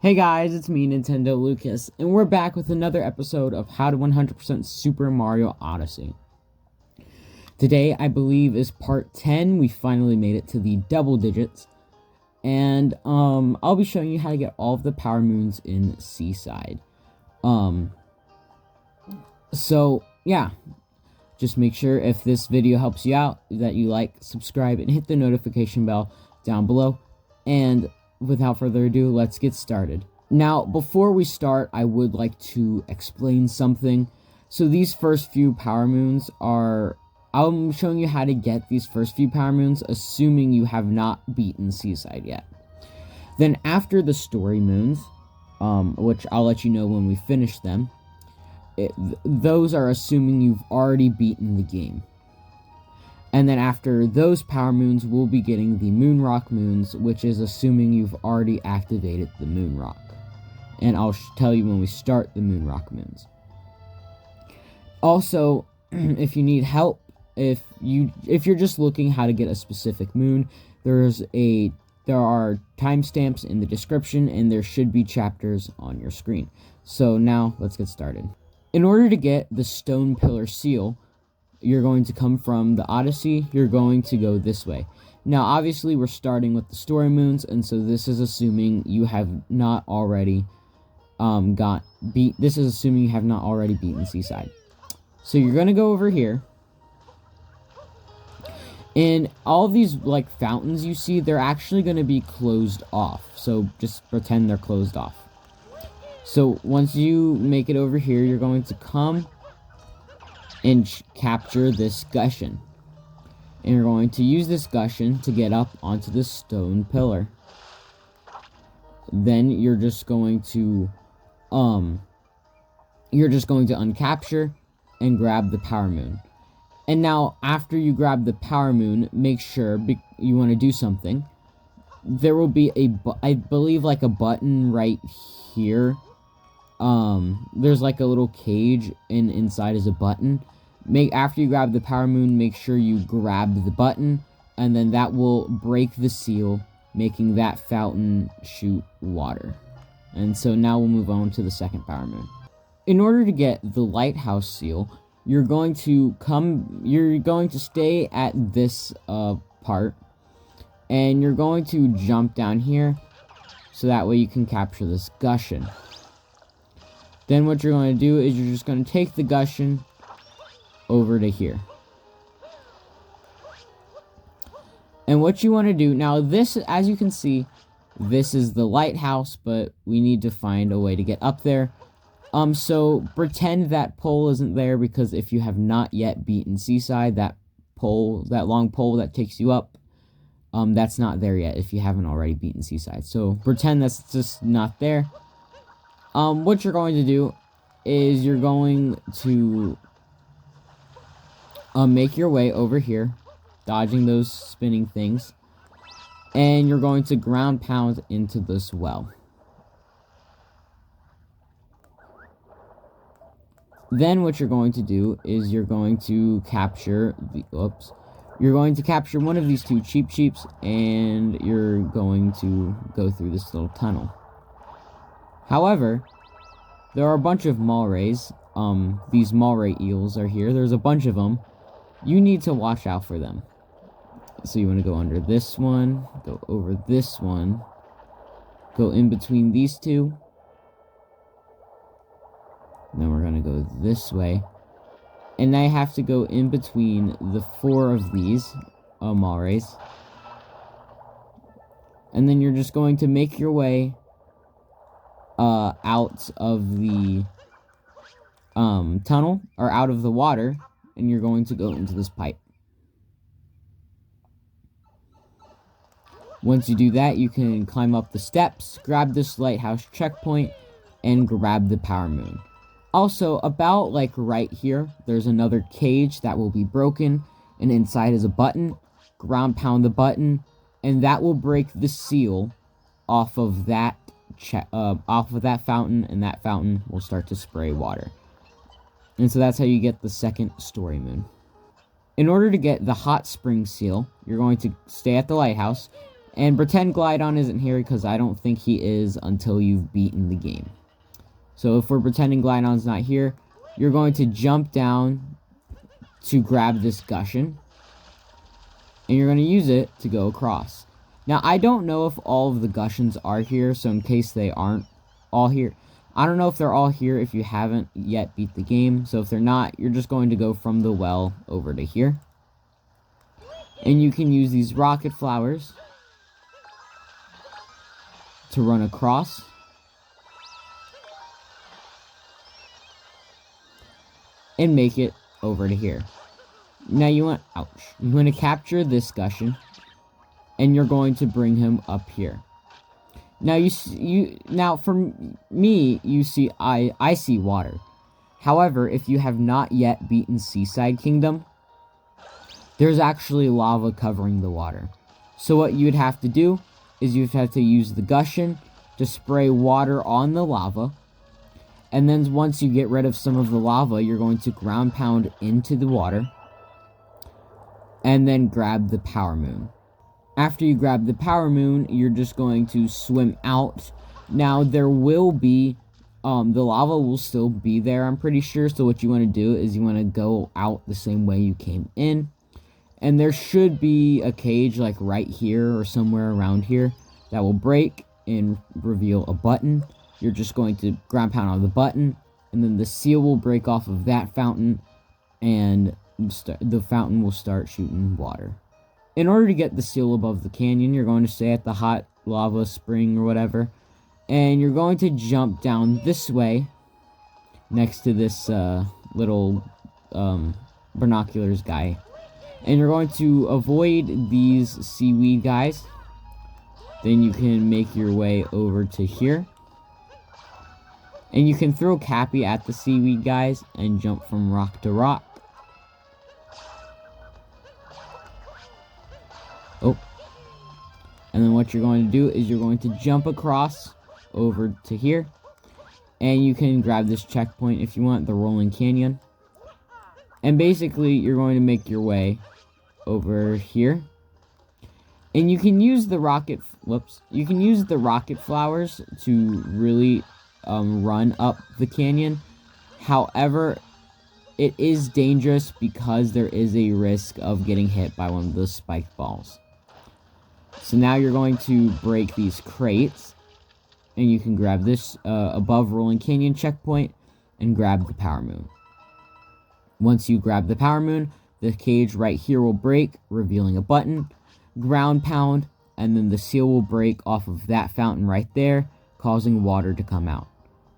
Hey guys, it's me, Nintendo Lucas, and we're back with another episode of How to 100% Super Mario Odyssey. Today, I believe, is part 10. We finally made it to the double digits. And, I'll be showing you how to get all of the power moons in Seaside. So, yeah. Just make sure if this video helps you out, that you like, subscribe, and hit the notification bell down below. And without further ado, let's get started. Now, before we start, I would like to explain something. So these first few power moons are... I'm showing you how to get these first few power moons, assuming you have not beaten Seaside yet. Then after the story moons, which I'll let you know when we finish them, those are assuming you've already beaten the game. And then after those power moons, we'll be getting the Moon Rock moons, which is assuming you've already activated the Moon Rock. And I'll tell you when we start the Moon Rock moons. Also, if you need help, if you're just looking how to get a specific moon, there are timestamps in the description, and there should be chapters on your screen. So now let's get started. In order to get the Stone Pillar Seal, you're going to come from the Odyssey. You're going to go this way. Now, obviously, we're starting with the story moons, and so this is assuming you have not already This is assuming you have not already beaten Seaside. So you're gonna go over here, and all of these like fountains you see, they're actually gonna be closed off. So just pretend they're closed off. So once you make it over here, you're going to come and capture this Gushen. And you're going to use this Gushen to get up onto the stone pillar. Then you're just going to uncapture and grab the power moon. And now after you grab the power moon, make sure you want to do something. There will be I believe like a button right here. There's like a little cage, and inside is a button. After you grab the power moon, make sure you grab the button, and then that will break the seal, making that fountain shoot water. And so now we'll move on to the second power moon. In order to get the Lighthouse Seal, you're going to stay at this part, and you're going to jump down here, so that way you can capture this Gushen. Then what you're going to do is you're just going to take the Gushen over to here. And what you want to do, now this, as you can see, this is the lighthouse, but we need to find a way to get up there. So pretend that pole isn't there, because if you have not yet beaten Seaside, that long pole that takes you up, that's not there yet if you haven't already beaten Seaside. So pretend that's just not there. What you're going to do is you're going to make your way over here, dodging those spinning things, and you're going to ground pound into this well. Then what you're going to do is you're going to capture one of these two Cheep Cheeps, and you're going to go through this little tunnel. However, there are a bunch of Malrays. These Malray eels are here. There's a bunch of them. You need to watch out for them. So you want to go under this one, go over this one, go in between these two. And then we're going to go this way. And I have to go in between the 4 of these Malrays. And then you're just going to make your way out of the tunnel, or out of the water, and you're going to go into this pipe. Once you do that, you can climb up the steps, grab this lighthouse checkpoint, and grab the power moon. Also, about like right here, there's another cage that will be broken, and inside is a button. Ground pound the button, and that will break the seal off of that fountain, and that fountain will start to spray water. And so that's how you get the second story moon. In order to get the hot spring seal, you're going to stay at the lighthouse, And pretend Glydon isn't here because I don't think he is until you've beaten the game. So if we're pretending Glydon's not here, you're going to jump down to grab this Gushin. And you're going to use it to go across. Now, I don't know if all of the Gushins are here, so in case they aren't all here, I don't know if they're all here if you haven't yet beat the game. So if they're not, you're just going to go from the well over to here. And you can use these rocket flowers to run across. And make it over to here. Now you want to capture this Gushin, and you're going to bring him up here. Now now for me, you see I see water. However, if you have not yet beaten Seaside Kingdom, there's actually lava covering the water. So what you'd have to do is you'd have to use the Gushin to spray water on the lava. And then once you get rid of some of the lava, you're going to ground pound into the water. And then grab the Power Moon. After you grab the Power Moon, you're just going to swim out. Now, there will be, the lava will still be there, I'm pretty sure. So what you want to do is you want to go out the same way you came in. And there should be a cage, like right here or somewhere around here, that will break and reveal a button. You're just going to ground pound on the button, and then the seal will break off of that fountain, and the fountain will start shooting water. In order to get the seal above the canyon, you're going to stay at the hot lava spring or whatever, and you're going to jump down this way next to this little binoculars guy, and you're going to avoid these seaweed guys. Then you can make your way over to here, and you can throw Cappy at the seaweed guys and jump from rock to rock. Oh. And then what you're going to do is you're going to jump across over to here. And you can grab this checkpoint if you want, the rolling canyon. And basically, you're going to make your way over here. And you can use the rocket, you can use the rocket flowers to really run up the canyon. However, it is dangerous because there is a risk of getting hit by one of those spiked balls. So now you're going to break these crates, and you can grab this above Rolling Canyon checkpoint and grab the Power Moon. Once you grab the Power Moon, the cage right here will break, revealing a button, ground pound, and then the seal will break off of that fountain right there, causing water to come out.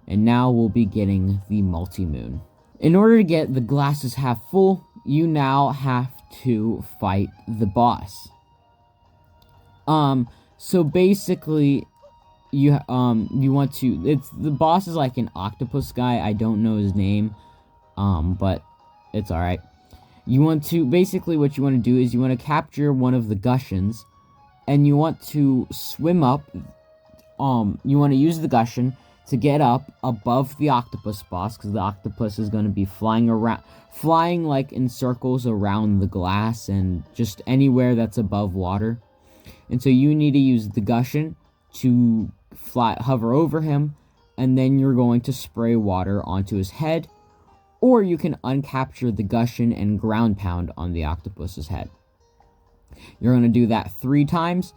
And now we'll be getting the multi-moon. In order to get the glasses half full, you now have to fight the boss. So basically, you want to, the boss is like an octopus guy. I don't know his name, but it's alright. You want to, basically what you want to do is you want to capture one of the Gushins, and you want to swim up, you want to use the Gushin to get up above the octopus boss, because the octopus is going to be flying like in circles around the glass and just anywhere that's above water. And so you need to use the Gushin to hover over him, and then you're going to spray water onto his head, or you can uncapture the Gushin and ground pound on the octopus's head. You're going to do that 3 times,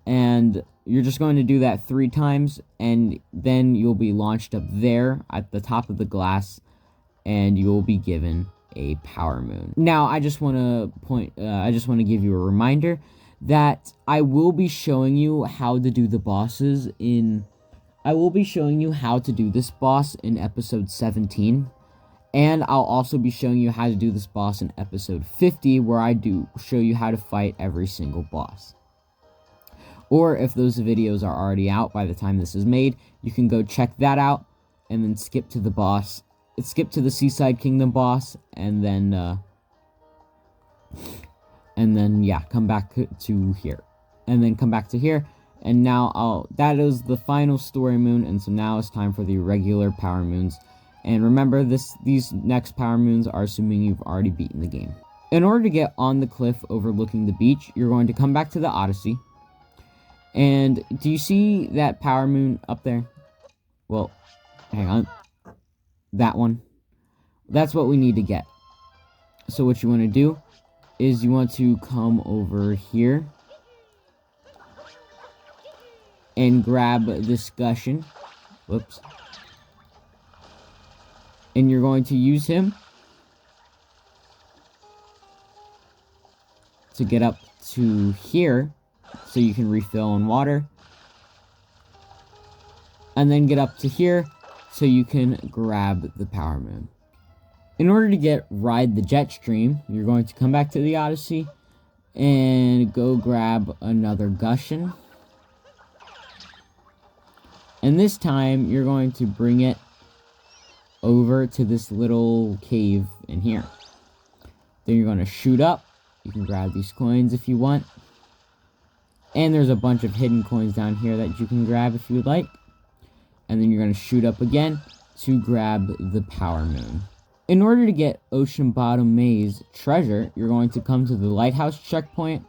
and you're just going to do that 3 times, and then you'll be launched up there at the top of the glass, and you'll be given a Power Moon. Now, I just want to give you a reminder that I will be showing you how to do the bosses I will be showing you how to do this boss in episode 17. And I'll also be showing you how to do this boss in episode 50, where I do show you how to fight every single boss. Or if those videos are already out by the time this is made, you can go check that out, and then skip to the boss. Skip to the Seaside Kingdom boss, and then yeah, come back to here. And then come back to here, and now that is the final story moon, and so now it's time for the regular Power Moons. And remember, these next Power Moons are assuming you've already beaten the game. In order to get on the cliff overlooking the beach, you're going to come back to the Odyssey. And do you see that power moon up there? Well, hang on. That one. That's what we need to get. So what you want to do is you want to come over here and grab this Gushin. Whoops. And you're going to use him to get up to here so you can refill on water. And then get up to here so you can grab the power moon. In order to get Ride the Jetstream, you're going to come back to the Odyssey and go grab another Gushin. And this time, you're going to bring it over to this little cave in here. Then you're going to shoot up. You can grab these coins if you want. And there's a bunch of hidden coins down here that you can grab if you would like. And then you're going to shoot up again to grab the power moon. In order to get Ocean Bottom Maze treasure, you're going to come to the Lighthouse checkpoint.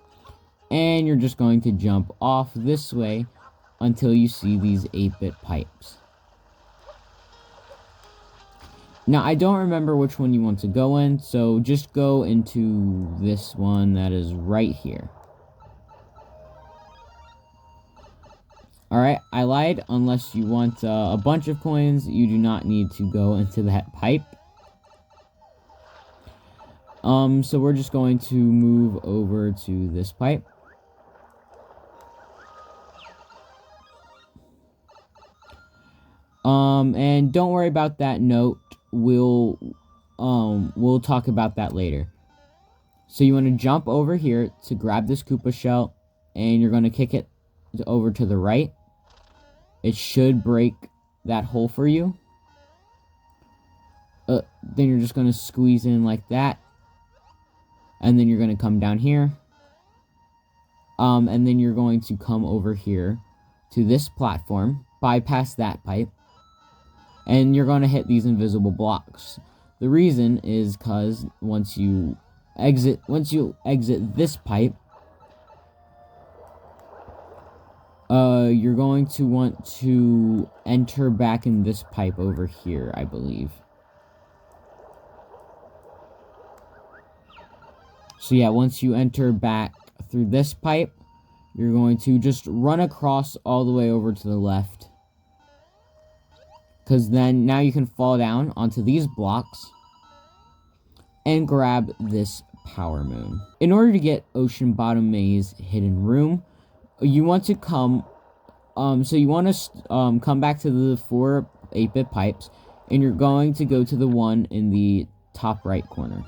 And you're just going to jump off this way until you see these 8-bit pipes. Now, I don't remember which one you want to go in, so just go into this one that is right here. Alright, I lied. Unless you want a bunch of coins, you do not need to go into that pipe. So we're just going to move over to this pipe. And don't worry about that note. We'll talk about that later. So you want to jump over here to grab this Koopa shell, and you're going to kick it over to the right. It should break that hole for you. Then you're just going to squeeze in like that. And then you're going to come down here. And then you're going to come over here to this platform, bypass that pipe. And you're going to hit these invisible blocks. The reason is because once you exit this pipe, you're going to want to enter back in this pipe over here, I believe. So yeah, once you enter back through this pipe, you're going to just run across all the way over to the left. Because then now you can fall down onto these blocks and grab this power moon. In order to get Ocean Bottom Maze Hidden Room, you want to come, come back to the 4 8-bit pipes, and you're going to go to the one in the top right corner.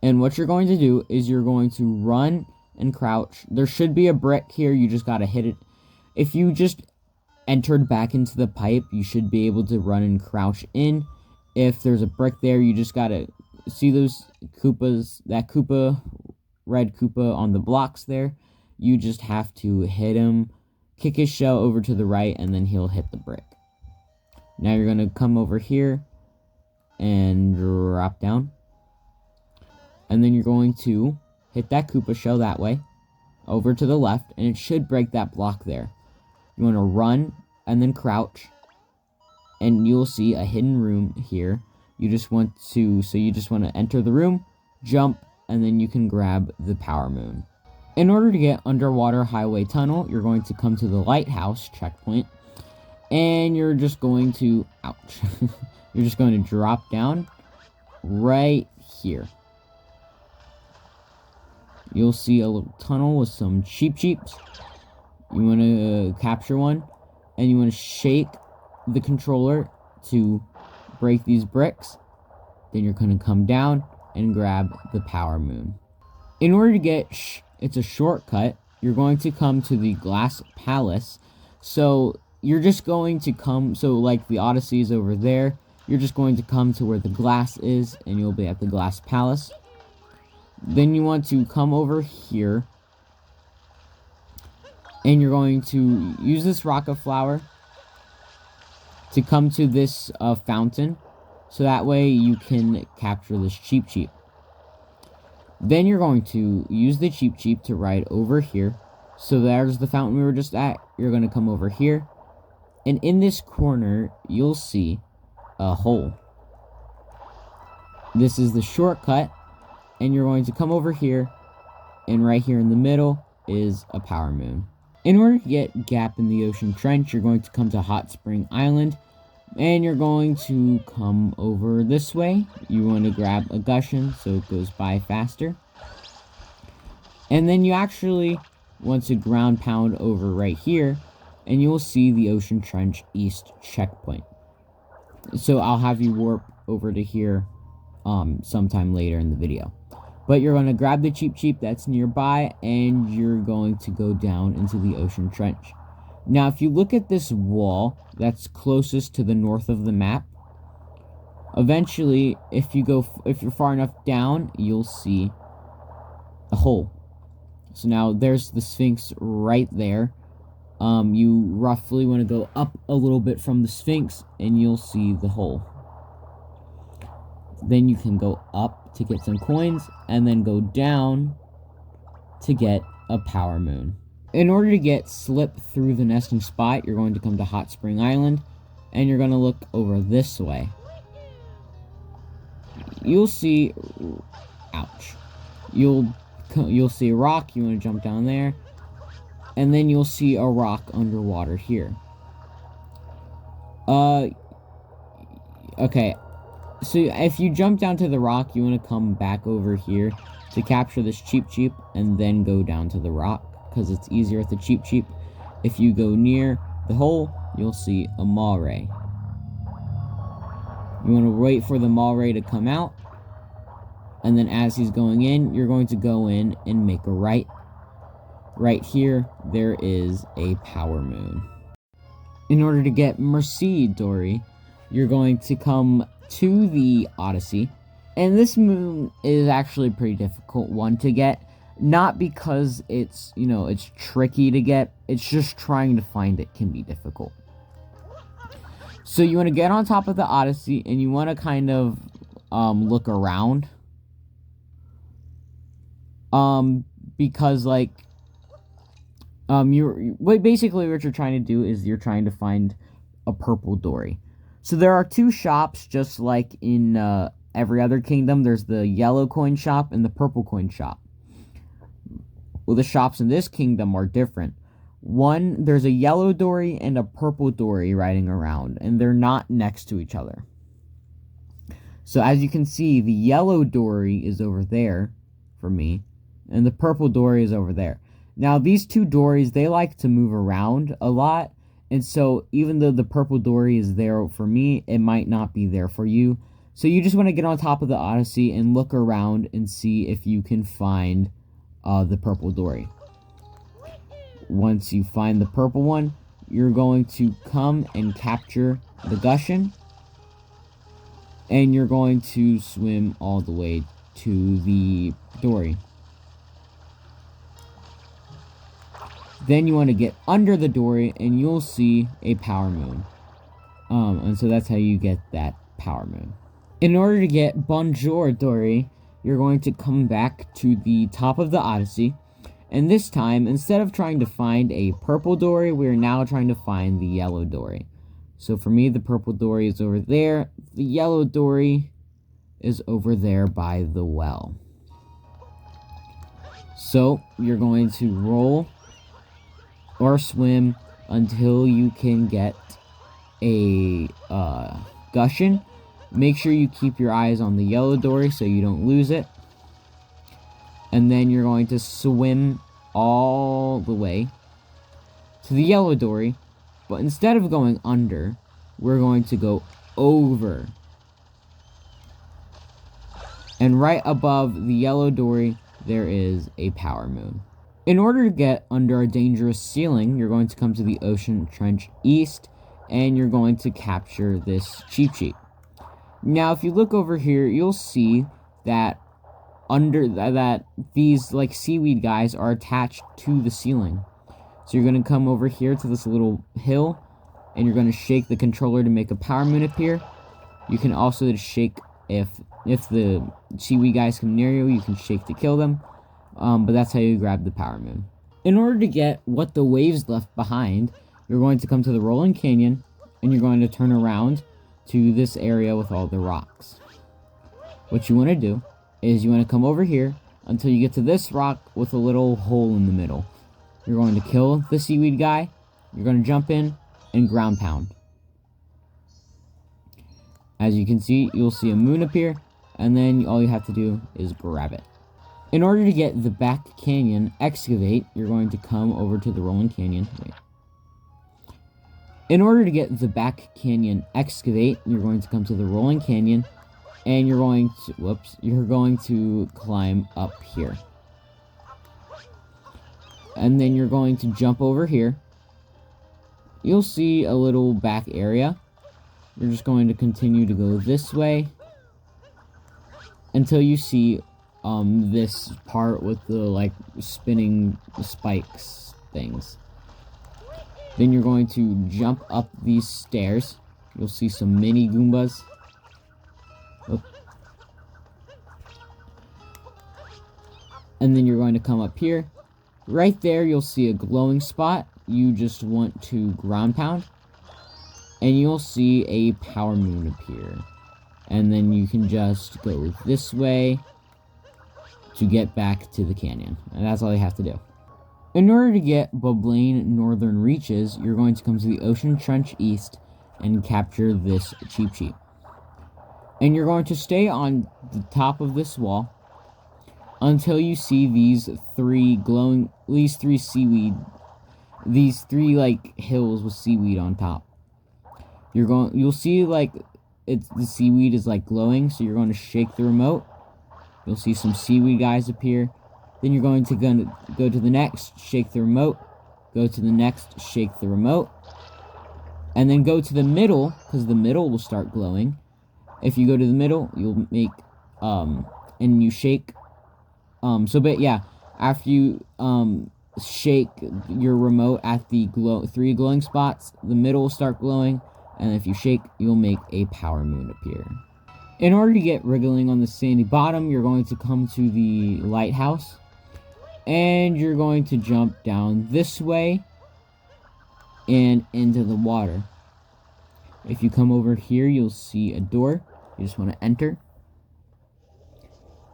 And what you're going to do is you're going to run and crouch. There should be a brick here, you just gotta hit it. If you just entered back into the pipe, you should be able to run and crouch in. If there's a brick there, you just gotta see those Koopas, that Koopa, red Koopa on the blocks there. You just have to hit him, kick his shell over to the right, and then he'll hit the brick. Now you're gonna come over here and drop down. And then you're going to hit that Koopa shell that way, over to the left, and it should break that block there. You want to run and then crouch, and you'll see a hidden room here. You just want to enter the room, jump, and then you can grab the power moon. In order to get underwater highway tunnel, you're going to come to the lighthouse checkpoint, and you're just going to, ouch, you're just going to drop down right here. You'll see a little tunnel with some cheeps. You want to capture one, and you want to shake the controller to break these bricks. Then you're going to come down and grab the power moon. In order to get, it's a shortcut, you're going to come to the glass palace. So you're just going to come, so like the Odyssey is over there, you're just going to come to where the glass is, and you'll be at the glass palace. Then you want to come over here, and you're going to use this rocket flower to come to this fountain, so that way you can capture this cheep. Then you're going to use the cheep to ride over here, So there's the fountain we were just at. You're going to come over here. And in this corner, you'll see a hole. This is the shortcut. And you're going to come over here. And right here in the middle is a power moon. In order to get Gap in the Ocean Trench, you're going to come to Hot Spring Island. And you're going to come over this way. You want to grab a Gushin so it goes by faster. And then you actually want to ground pound over right here. And you will see the Ocean Trench East checkpoint. So I'll have you warp over to here sometime later in the video. But you're going to grab the Cheep Cheep that's nearby, and you're going to go down into the Ocean Trench. Now, if you look at this wall that's closest to the north of the map, eventually, if you're far enough down, you'll see a hole. So now there's the Sphynx right there. You roughly want to go up a little bit from the Sphynx, and you'll see the hole. Then you can go up to get some coins, and then go down to get a power moon. In order to get Slip through the nesting spot, you're going to come to Hot Spring Island, and you're going to look over this way. You'll see, ouch, you'll see a rock. You want to jump down there, and then you'll see a rock underwater here. Okay. So if you jump down to the rock, you want to come back over here to capture this Cheep Cheep and then go down to the rock, because it's easier with the Cheep Cheep. If you go near the hole, you'll see a Mawray. You want to wait for the Mawray to come out, and then as he's going in, you're going to go in and make a right. Right here, there is a power moon. In order to get Merci, Dorrie, you're going to come to the Odyssey, and this moon is actually a pretty difficult one to get, not because it's, it's tricky to get, it's just trying to find it can be difficult. So you want to get on top of the Odyssey, and you want to kind of look around, because basically what you're trying to do is you're trying to find a purple Dorrie. So there are two shops, just like in every other kingdom. There's the yellow coin shop and the purple coin shop. Well, the shops in this kingdom are different. One, there's a yellow Dorrie and a purple Dorrie riding around, and they're not next to each other. So as you can see, the yellow Dorrie is over there for me, and the purple Dorrie is over there. Now, these two Dorries, they like to move around a lot. And so, even though the purple Dorrie is there for me, it might not be there for you. So, you just want to get on top of the Odyssey and look around and see if you can find the purple Dorrie. Once you find the purple one, you're going to come and capture the Gushin. And you're going to swim all the way to the Dorrie. Then you want to get under the Dorrie, and you'll see a power moon. And so that's how you get that power moon. In order to get Bonjour, Dorrie, you're going to come back to the top of the Odyssey. And this time, instead of trying to find a purple Dorrie, we're now trying to find the yellow Dorrie. So for me, the purple Dorrie is over there. The yellow Dorrie is over there by the well. So you're going to roll or swim until you can get a Gushin. Make sure you keep your eyes on the yellow Dorrie so you don't lose it. And then you're going to swim all the way to the yellow Dorrie. But instead of going under, we're going to go over. And right above the yellow Dorrie, there is a power moon. In order to get under a dangerous ceiling, you're going to come to the Ocean Trench East, and you're going to capture this Cheep Cheep. Now, if you look over here, you'll see that these seaweed guys are attached to the ceiling. So you're going to come over here to this little hill, and you're going to shake the controller to make a power moon appear. You can also shake if the seaweed guys come near you, you can shake to kill them. But that's how you grab the power moon. In order to get what the waves left behind, you're going to come to the rolling canyon, and you're going to turn around to this area with all the rocks. What you want to do is you want to come over here until you get to this rock with a little hole in the middle. You're going to kill the seaweed guy, you're going to jump in, and ground pound. As you can see, you'll see a moon appear, and then all you have to do is grab it. In order to get the back canyon excavate, you're going to come over to the rolling canyon. Wait. In order to get the back canyon excavate, you're going to come to the rolling canyon, and you're going to climb up here. And then you're going to jump over here. You'll see a little back area. You're just going to continue to go this way until you see this part with the like spinning spikes things. Then you're going to jump up these stairs. You'll see some mini Goombas. Oh. And then you're going to come up here. Right there, you'll see a glowing spot. You just want to ground pound. And you'll see a power moon appear. And then you can just go this way to get back to the canyon. And that's all you have to do. In order to get Bubblaine Northern Reaches, you're going to come to the Ocean Trench East and capture this Cheep Cheep. And you're going to stay on the top of this wall until you see these three like hills with seaweed on top. You'll see like the seaweed is like glowing, so you're going to shake the remote. You'll see some seaweed guys appear. Then you're going to go to the next, shake the remote. Go to the next, shake the remote. And then go to the middle, because the middle will start glowing. If you go to the middle, you'll make, and you shake. After you, shake your remote at the three glowing spots, the middle will start glowing. And if you shake, you'll make a power moon appear. In order to get Wriggling on the sandy bottom, you're going to come to the lighthouse. And you're going to jump down this way and into the water. If you come over here, you'll see a door. You just want to enter.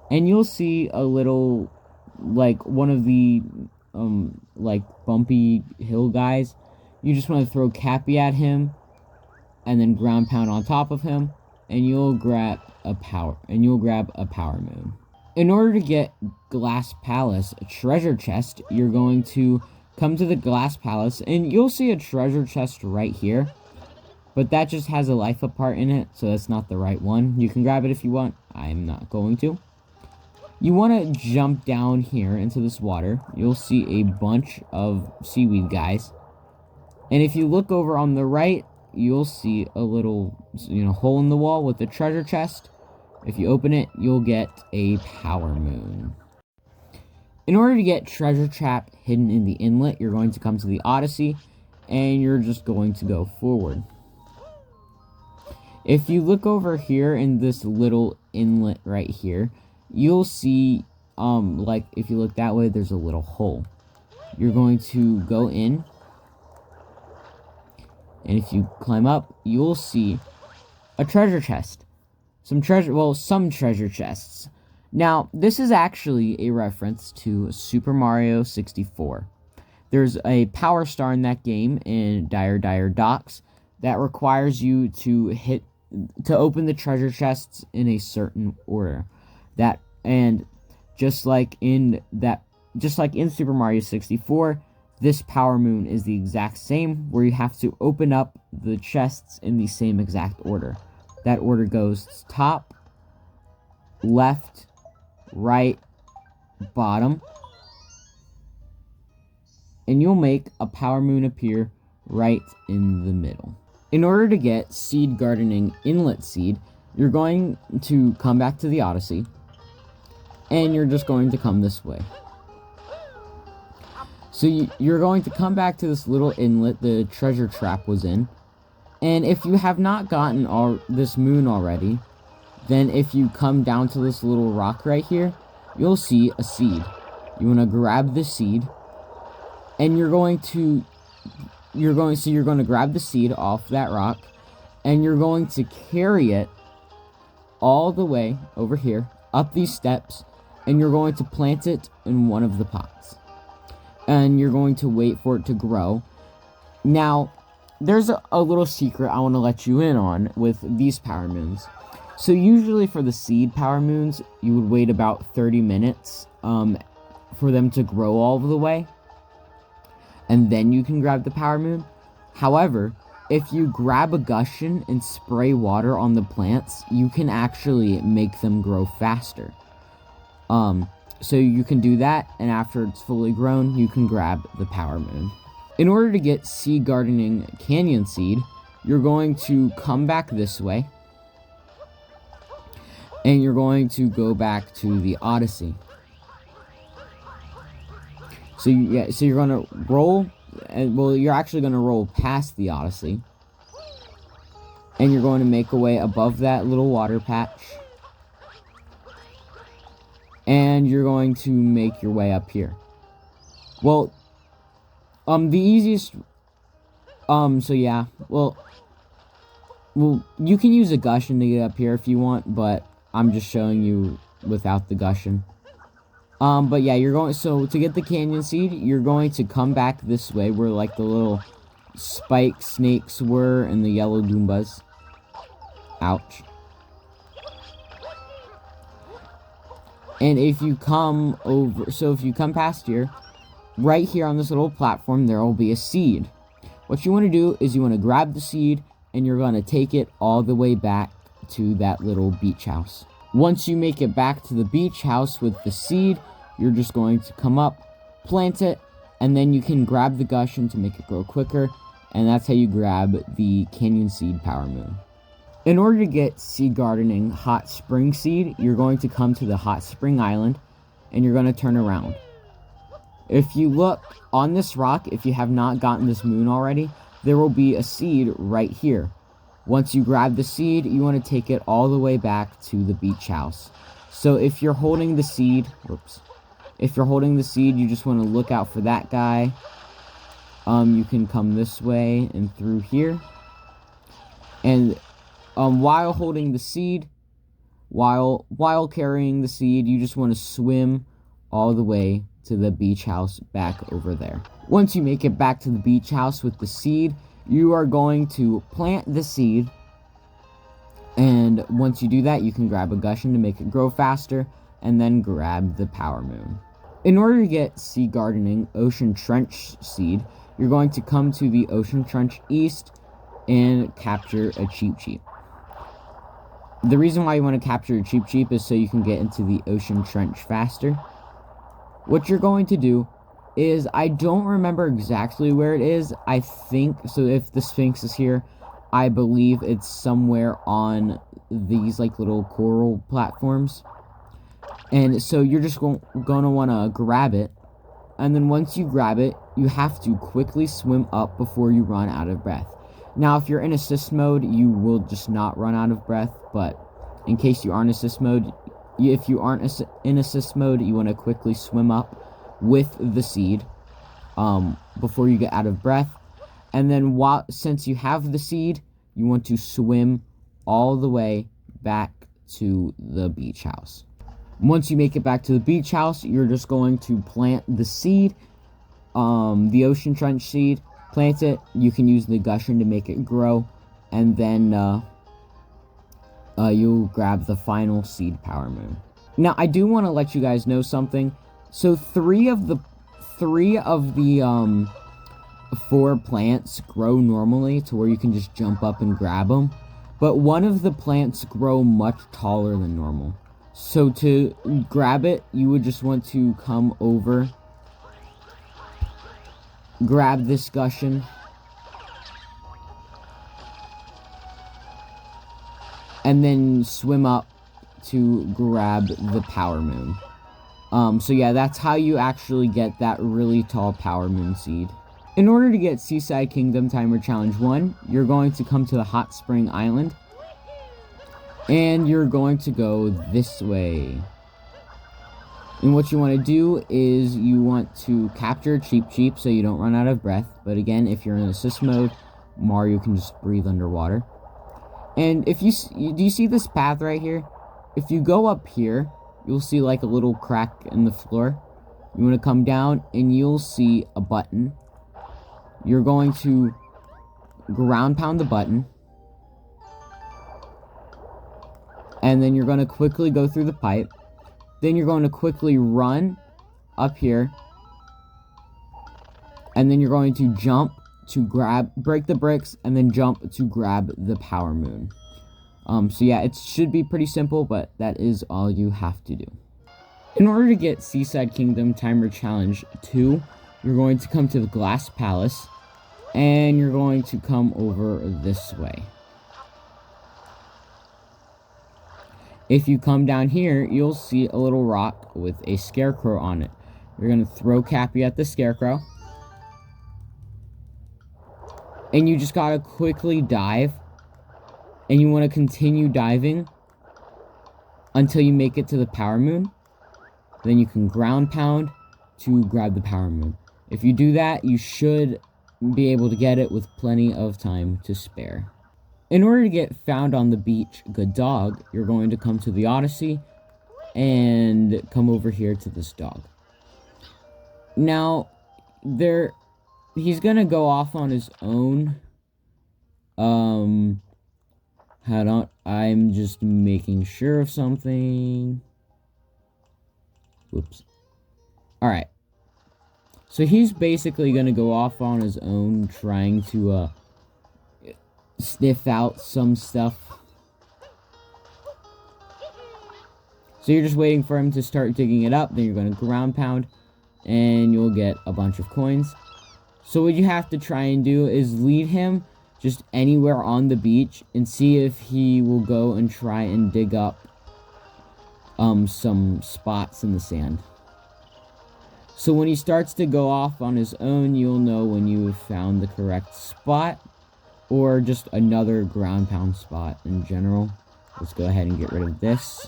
And you'll see a little, like, one of the, like, bumpy hill guys. You just want to throw Cappy at him. And then ground pound on top of him. And you'll grab a power moon. In order to get Glass Palace treasure chest, you're going to come to the Glass Palace, and you'll see a treasure chest right here. But that just has a life apart in it, so that's not the right one. You can grab it if you want. I'm not going to. You want to jump down here into this water. You'll see a bunch of seaweed guys. And if you look over on the right, you'll see a little, hole in the wall with the treasure chest. If you open it, you'll get a power moon. In order to get treasure trap hidden in the inlet, you're going to come to the Odyssey, and you're just going to go forward. If you look over here in this little inlet right here, you'll see, if you look that way, there's a little hole. You're going to go in, and if you climb up, you'll see a treasure chest. Some treasure chests. Now, this is actually a reference to Super Mario 64. There's a power star in that game in Dire Docks that requires you to open the treasure chests in a certain order. Just like in Super Mario 64, this power moon is the exact same, where you have to open up the chests in the same exact order. That order goes top, left, right, bottom. And you'll make a power moon appear right in the middle. In order to get Seed Gardening Inlet Seed, you're going to come back to the Odyssey. And you're just going to come this way. So you're going to come back to this little inlet the treasure trap was in. And if you have not gotten this moon already, then if you come down to this little rock right here, you'll see a seed. You want to grab the seed, And you're going to grab the seed off that rock, and you're going to carry it all the way over here, up these steps, and you're going to plant it in one of the pots. And you're going to wait for it to grow. Now, there's a little secret I want to let you in on with these power moons. So usually for the seed power moons, you would wait about 30 minutes for them to grow all the way, and then you can grab the power moon. However, if you grab a gushion and spray water on the plants, you can actually make them grow faster. So you can do that, and after it's fully grown, you can grab the power moon. In order to get Seed Gardening Canyon Seed, you're going to come back this way, and you're going to go back to the Odyssey. So you're gonna roll, and well, you're actually gonna roll past the Odyssey, and you're going to make a way above that little water patch, and you're going to make your way up here. Well, the easiest, so yeah, well, you can use a gushion to get up here if you want, but I'm just showing you without the gushion. But yeah, so to get the canyon seed, you're going to come back this way where like the little spike snakes were and the yellow Goombas. Ouch. And if you come past here, right here on this little platform, there will be a seed. What you want to do is you want to grab the seed, and you're going to take it all the way back to that little beach house. Once you make it back to the beach house with the seed, you're just going to come up, plant it, and then you can grab the gushion to make it grow quicker, and that's how you grab the Canyon Seed Power Moon. In order to get Seed Gardening Hot Spring Seed, you're going to come to the Hot Spring Island, and you're going to turn around. If you look on this rock, if you have not gotten this moon already, there will be a seed right here. Once you grab the seed, you want to take it all the way back to the beach house. So if you're holding the seed, you just want to look out for that guy. You can come this way and through here. And while holding the seed, while carrying the seed, you just want to swim all the way to the beach house back over there. Once you make it back to the beach house with the seed, you are going to plant the seed, and once you do that, you can grab a gushion to make it grow faster, and then grab the power moon. In order to get Seed Gardening Ocean Trench Seed, you're going to come to the Ocean Trench East and capture a Cheep Cheep. The reason why you want to capture a Cheep Cheep is so you can get into the Ocean Trench faster. What you're going to do is, I don't remember exactly where it is. I think, so if the Sphynx is here, I believe it's somewhere on these like little coral platforms. And so you're just going to want to grab it. And then once you grab it, you have to quickly swim up before you run out of breath. Now, if you're in assist mode, you will just not run out of breath. But in case you aren't assist mode, if you aren't in assist mode, you want to quickly swim up with the seed before you get out of breath. And then since you have the seed, you want to swim all the way back to the beach house. Once you make it back to the beach house, you're just going to plant the seed, the Ocean Trench seed, plant it. You can use the gushion to make it grow, and then you'll grab the final seed power moon. Now, I do want to let you guys know something. So three of the 4 plants grow normally to where you can just jump up and grab them, but one of the plants grow much taller than normal. So to grab it, you would just want to come over, grab this gushion, and then swim up to grab the power moon. So yeah, that's how you actually get that really tall power moon seed. In order to get Seaside Kingdom Timer Challenge 1, you're going to come to the Hot Spring Island, and you're going to go this way. And what you want to do is you want to capture cheap so you don't run out of breath. But again, if you're in assist mode, Mario can just breathe underwater. And if you do you see this path right here? If you go up here, you'll see like a little crack in the floor. You want to come down and you'll see a button. You're going to ground pound the button. And then you're going to quickly go through the pipe. Then you're going to quickly run up here. And then you're going to jump to break the bricks, and then jump to grab the power moon. So yeah, it should be pretty simple, but that is all you have to do. In order to get Seaside Kingdom Timer Challenge 2, you're going to come to the Glass Palace, and you're going to come over this way. If you come down here, you'll see a little rock with a scarecrow on it. You're going to throw Cappy at the scarecrow. And you just gotta quickly dive. And you want to continue diving until you make it to the power moon. Then you can ground pound to grab the power moon. If you do that, you should be able to get it with plenty of time to spare. In order to get found on the beach, good dog, you're going to come to the Odyssey and come over here to this dog. Now, he's gonna go off on his own. Hold on, I'm just making sure of something. Whoops. Alright. So he's basically gonna go off on his own, trying to, sniff out some stuff. So you're just waiting for him to start digging it up, then you're gonna ground pound, and you'll get a bunch of coins. So what you have to try and do is lead him just anywhere on the beach and see if he will go and try and dig up some spots in the sand. So when he starts to go off on his own, you'll know when you have found the correct spot or just another ground pound spot in general. Let's go ahead and get rid of this.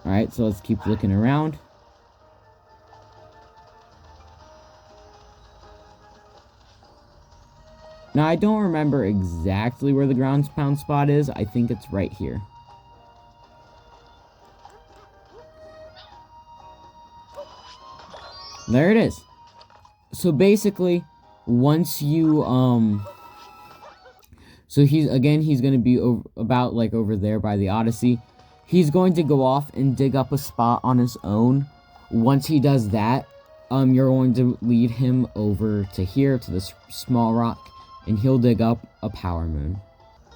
Alright, so let's keep looking around. Now, I don't remember exactly where the ground pound spot is. I think it's right here. There it is. So basically, once you, so he's going to be over there by the Odyssey. He's going to go off and dig up a spot on his own. Once he does that, you're going to lead him over to here, to this small rock, and he'll dig up a power moon.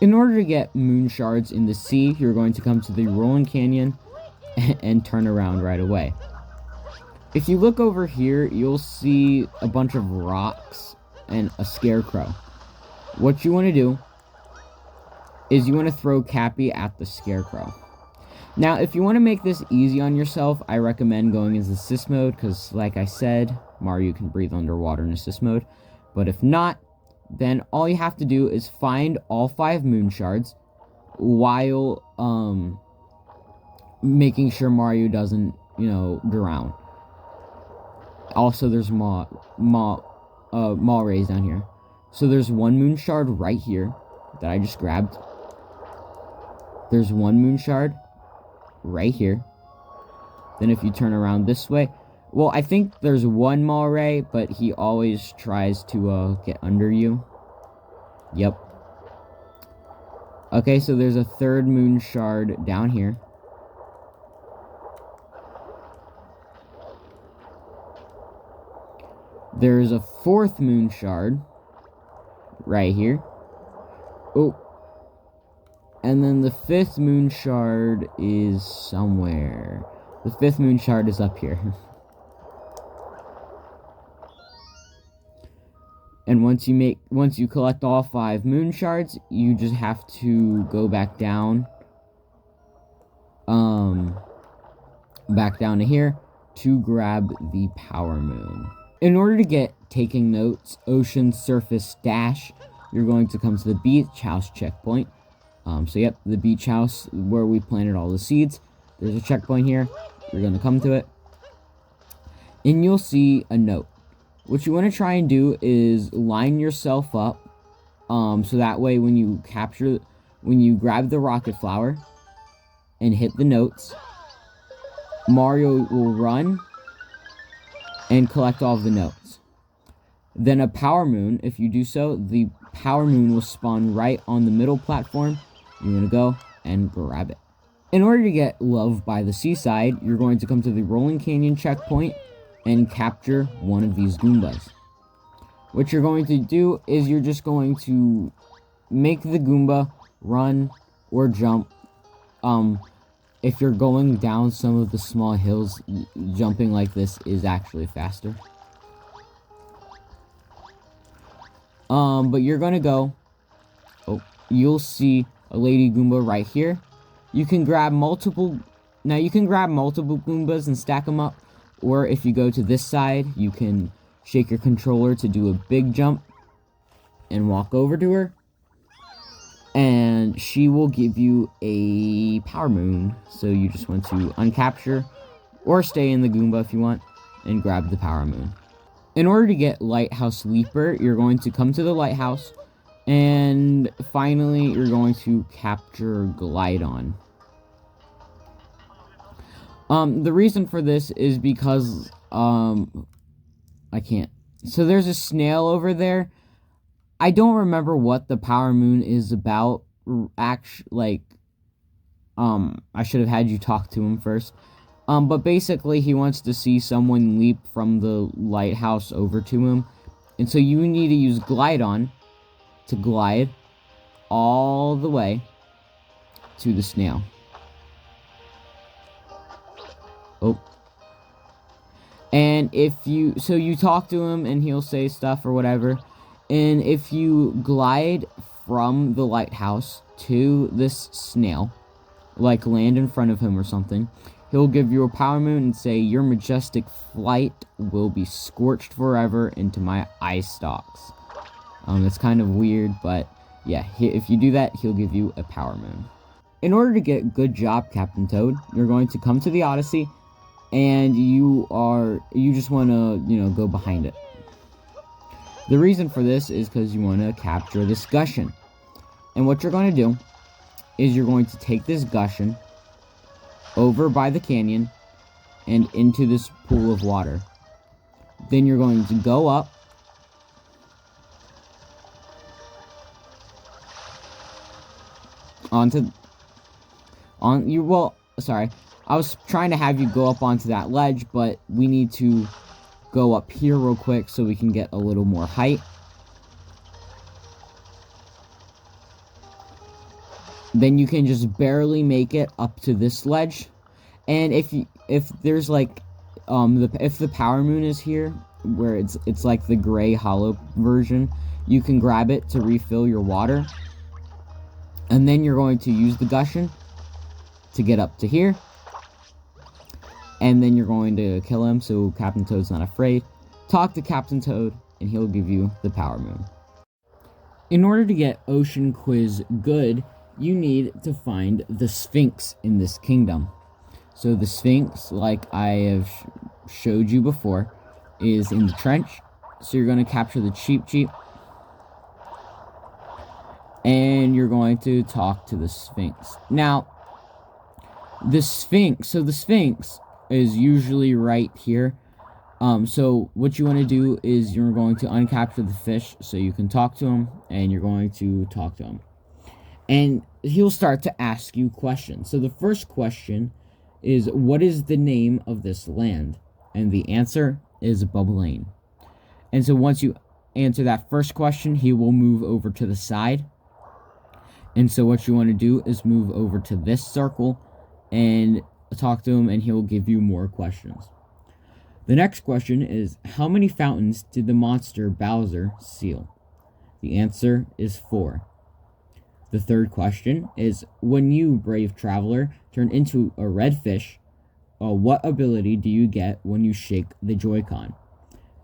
In order to get Moon Shards in the sea, you're going to come to the rolling canyon and turn around right away. If you look over here, you'll see a bunch of rocks and a scarecrow. What you want to do is you want to throw Cappy at the scarecrow. Now, if you want to make this easy on yourself, I recommend going into assist mode, because like I said, Mario can breathe underwater in assist mode. But if not, then all you have to do is find all 5 Moon Shards while making sure Mario doesn't, drown. Also, there's maw rays down here. So there's 1 Moon Shard right here that I just grabbed. There's 1 Moon Shard right here. Then if you turn around this way, well, I think there's 1 maw ray, but he always tries to get under you. Yep. Okay, so there's a 3rd Moon Shard down here. There's a 4th Moon Shard right here. Oh. And then the 5th Moon Shard is somewhere. The 5th Moon Shard is up here. And once you collect all 5 Moon Shards, you just have to go back down. Back down to here to grab the power moon. In order to get Taking Notes Ocean Surface Dash, you're going to come to the beach house checkpoint. So yep, the beach house where we planted all the seeds. There's a checkpoint here. You're going to come to it. And you'll see a note. What you want to try and do is line yourself up. So that way when you grab the rocket flower and hit the notes, Mario will run and collect all of the notes. Then a power moon, if you do so, the power moon will spawn right on the middle platform. You're going to go and grab it. In order to get Love by the Seaside, you're going to come to the Rolling Canyon checkpoint and capture one of these Goombas. What you're going to do is you're just going to make the Goomba run or jump. If you're going down some of the small hills, jumping like this is actually faster. But you're gonna go. Oh, you'll see a Lady Goomba right here. You can grab multiple. Now you can grab multiple Goombas and stack them up. Or if you go to this side, you can shake your controller to do a big jump and walk over to her. And she will give you a power moon. So you just want to uncapture or stay in the Goomba if you want and grab the power moon. In order to get Lighthouse Leaper, you're going to come to the lighthouse. And finally, you're going to capture Glidon. The reason for this is because, I can't. So there's a snail over there. I don't remember what the power moon is about. I should have had you talk to him first. But basically, he wants to see someone leap from the lighthouse over to him. And so you need to use Glidon to glide all the way to the snail. Oh. And if you... So you talk to him, and he'll say stuff or whatever. And if you glide from the lighthouse to this snail, like land in front of him or something, he'll give you a power moon and say, your majestic flight will be scorched forever into my eye stalks. It's kind of weird, but yeah, if you do that, he'll give you a power moon. In order to get Good Job, Captain Toad, you're going to come to the Odyssey, and you just want to, go behind it. The reason for this is because you want to capture this Gushen. And what you're going to do is you're going to take this Gushen over by the canyon and into this pool of water. Then you're going to go up sorry. I was trying to have you go up onto that ledge, but we need to go up here real quick so we can get a little more height. Then you can just barely make it up to this ledge. And if there's like if the power moon is here, where it's like the gray hollow version, you can grab it to refill your water. And then you're going to use the Gushen to get up to here. And then you're going to kill him so Captain Toad's not afraid. Talk to Captain Toad, and he'll give you the power moon. In order to get Ocean Quiz good, you need to find the Sphynx in this kingdom. So the Sphynx, like I have showed you before, is in the trench. So you're going to capture the Cheep Cheep. And you're going to talk to the Sphynx. Now, the Sphynx is usually right here. So what you want to do is you're going to uncapture the fish so you can talk to him, and you're going to talk to him. And he'll start to ask you questions. So the first question is, what is the name of this land? And the answer is Bubblaine. And so once you answer that first question, he will move over to the side. And so what you want to do is move over to this circle and talk to him, and he'll give you more questions. The next question is, how many fountains did the monster Bowser seal? The answer is 4. The third question is, when you, brave traveler, turn into a red fish, what ability do you get when you shake the Joy-Con?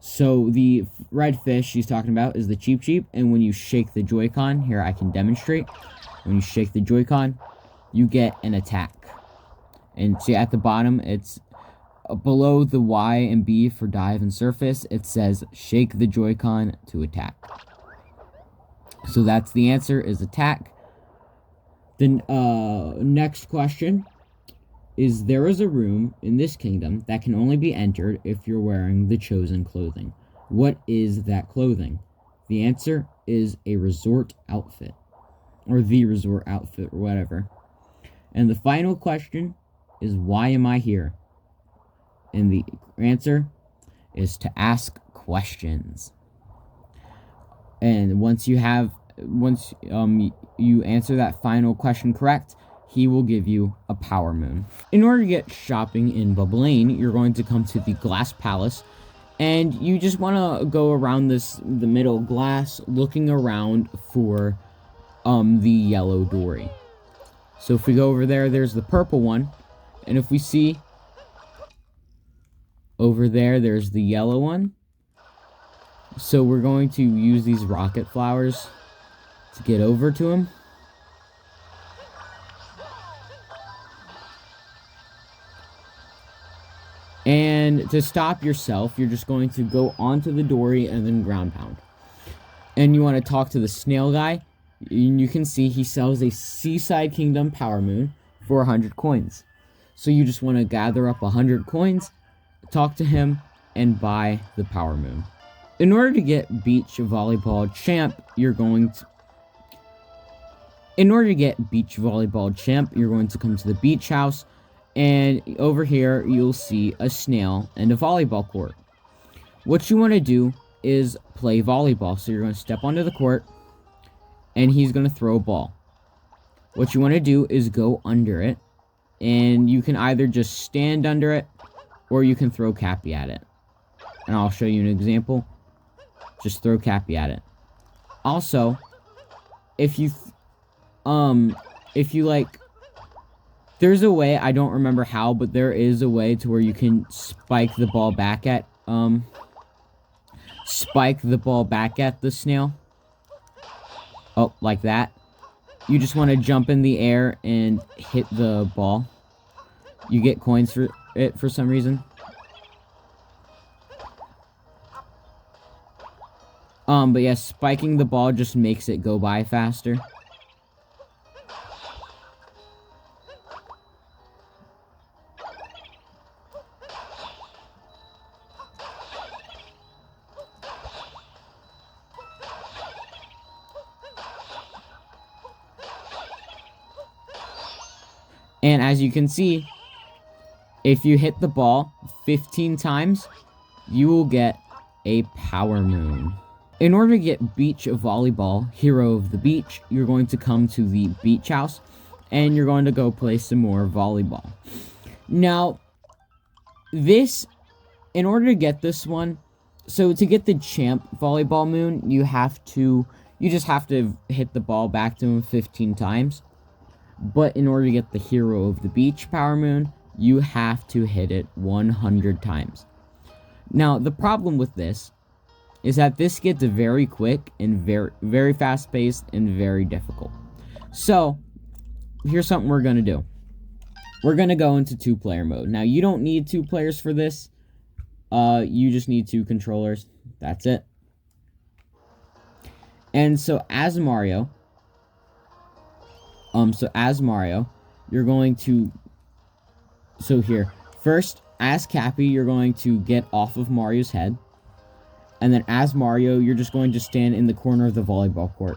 So the red fish she's talking about is the Cheep Cheep, and when you shake the Joy-Con, here I can demonstrate. when you shake the Joy-Con, you get an attack. And see at the bottom, it's below the Y and B for dive and surface, it says shake the Joy-Con to attack. So that's the answer, is attack. Then next question is, there is a room in this kingdom that can only be entered if you're wearing the chosen clothing. What is that clothing? The answer is a resort outfit, or the resort outfit, or whatever. And the final question is, why am I here? And the answer is to ask questions. And once you answer that final question correct, he will give you a power moon. In order to get shopping in Bubblaine, you're going to come to the Glass Palace, and you just want to go around the middle glass, looking around for the yellow Dorrie. So if we go over there, there's the purple one, and if we see over there, there's the yellow one. So we're going to use these rocket flowers to get over to him. And to stop yourself, you're just going to go onto the Dorrie and then ground pound. And you want to talk to the snail guy. And you can see he sells a Seaside Kingdom Power Moon for 100 coins. So you just want to gather up 100 coins, talk to him, and buy the Power Moon. In order to get Beach Volleyball Champ, you're going to come to the beach house, and over here you'll see a snail and a volleyball court. What you want to do is play volleyball. So you're going to step onto the court, and he's going to throw a ball. What you want to do is go under it, and you can either just stand under it, or you can throw Cappy at it. And I'll show you an example. Just throw Cappy at it. Also, if you like, there's a way, I don't remember how, but there is a way to where you can spike the ball back at the snail. Oh, like that. You just want to jump in the air and hit the ball. You get coins for it for some reason. But yeah, spiking the ball just makes it go by faster. And as you can see, if you hit the ball 15 times, you will get a power moon. In order to get Beach Volleyball, Hero of the Beach, you're going to come to the beach house, and you're going to go play some more volleyball. Now, in order to get this one, so to get the Champ Volleyball Moon, you just have to hit the ball back to him 15 times. But in order to get the Hero of the Beach Power Moon, you have to hit it 100 times. Now, the problem with this is that this gets very quick and very, very fast-paced and very difficult. So, here's something we're going to do. We're going to go into 2-player mode. Now, you don't need 2 players for this. You just need 2 controllers. That's it. And so, as Mario, you're going to... So, here. First, as Cappy, you're going to get off of Mario's head. And then as Mario, you're just going to stand in the corner of the volleyball court.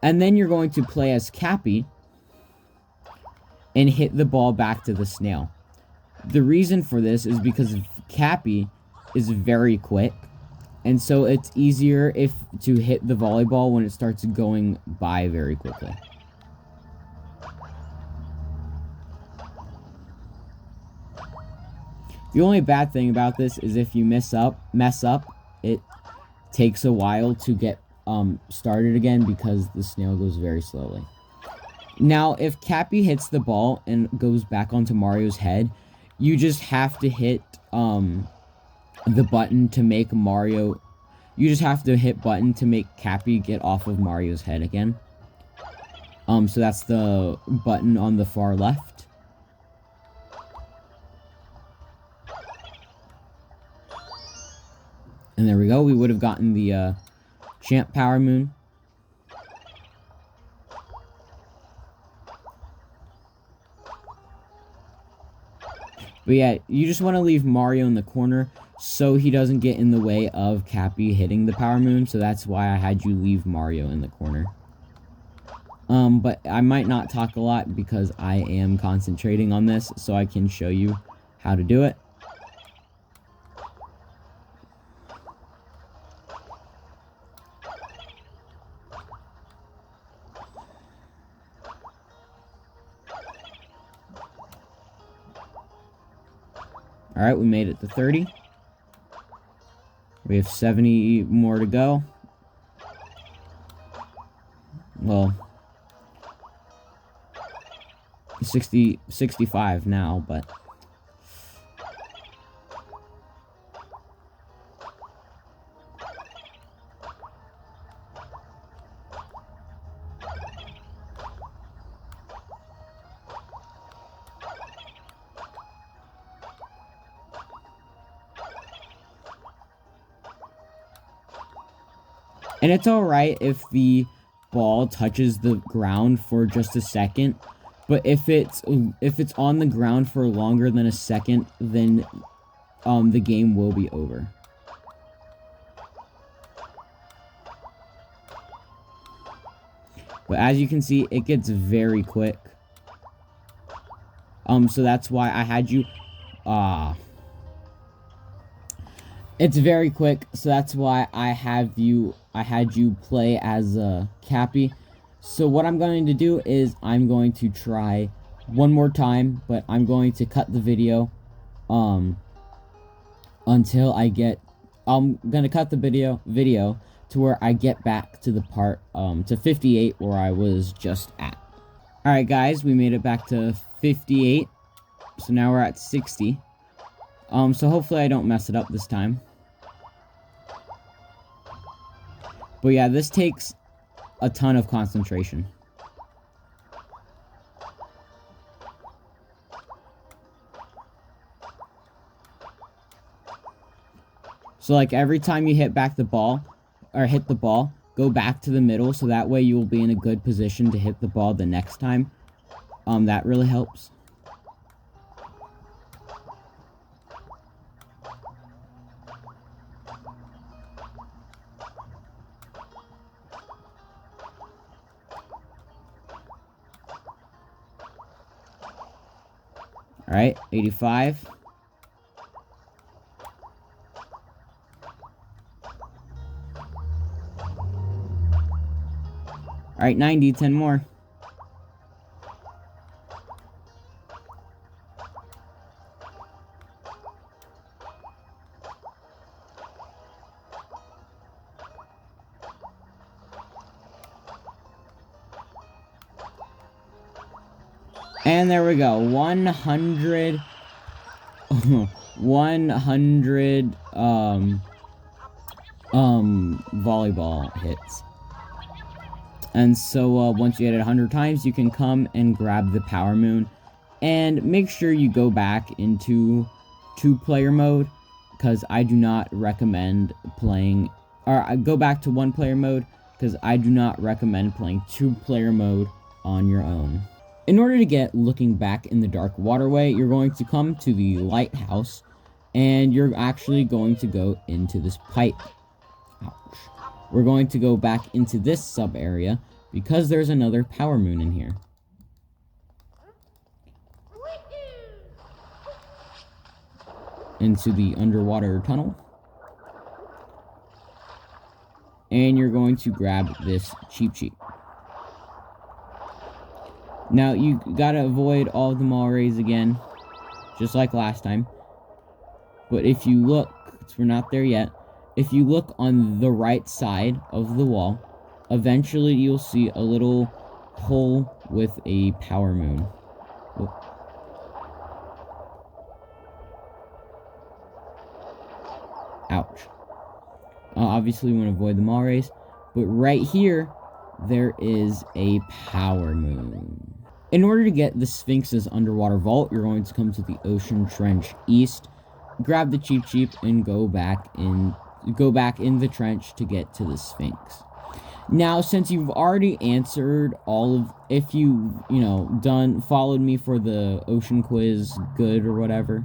And then you're going to play as Cappy and hit the ball back to the snail. The reason for this is because Cappy is very quick. And so it's easier to hit the volleyball when it starts going by very quickly. The only bad thing about this is if you mess up, it takes a while to get started again because the snail goes very slowly. Now, if Cappy hits the ball and goes back onto Mario's head, you just have to hit the button to make Mario... You just have to hit button to make Cappy get off of Mario's head again. So that's the button on the far left. And there we go. We would have gotten the Champ Power Moon. But yeah, you just want to leave Mario in the corner so he doesn't get in the way of Cappy hitting the Power Moon. So that's why I had you leave Mario in the corner. But I might not talk a lot because I am concentrating on this so I can show you how to do it. Alright, we made it to 30. We have 70 more to go. Well, 65 now, but... And it's alright if the ball touches the ground for just a second, but if it's on the ground for longer than a second, then the game will be over. But as you can see, it gets very quick. So that's why I had you it's very quick, so that's why I had you play as Cappy. So what I'm going to do is I'm going to try one more time, but I'm going to cut the video until I get I'm gonna cut the video to where I get back to the part to 58 where I was just at. Alright guys, we made it back to 58. So now we're at 60. So hopefully I don't mess it up this time. But yeah, this takes a ton of concentration. So like every time you hit back the ball, or hit the ball, go back to the middle so that way you will be in a good position to hit the ball the next time. That really helps. Alright, 85. Alright, 90, 10 more. And there we go, 100 volleyball hits. And so once you hit it 100 times, you can come and grab the Power Moon. And make sure you go back into 2-player mode, because I do not recommend playing... Or go back to 1-player mode, because I do not recommend playing 2-player mode on your own. In order to get Looking Back in the Dark Waterway, you're going to come to the lighthouse, and you're actually going to go into this pipe. Ouch. We're going to go back into this sub-area, because there's another Power Moon in here. Into the underwater tunnel. And you're going to grab this Cheep Cheep. Now, you gotta avoid all of the mall rays again, just like last time. But if you look, because we're not there yet, if you look on the right side of the wall, eventually you'll see a little hole with a Power Moon. Whoop. Ouch. Obviously, we want to avoid the mall rays. But right here, there is a power moon. In order to get the Sphynx's underwater vault, you're going to come to the Ocean Trench East, grab the Cheep Cheep, and go back in the trench to get to the Sphynx. Now, since you've already answered all of, if you followed me for the ocean quiz, good or whatever,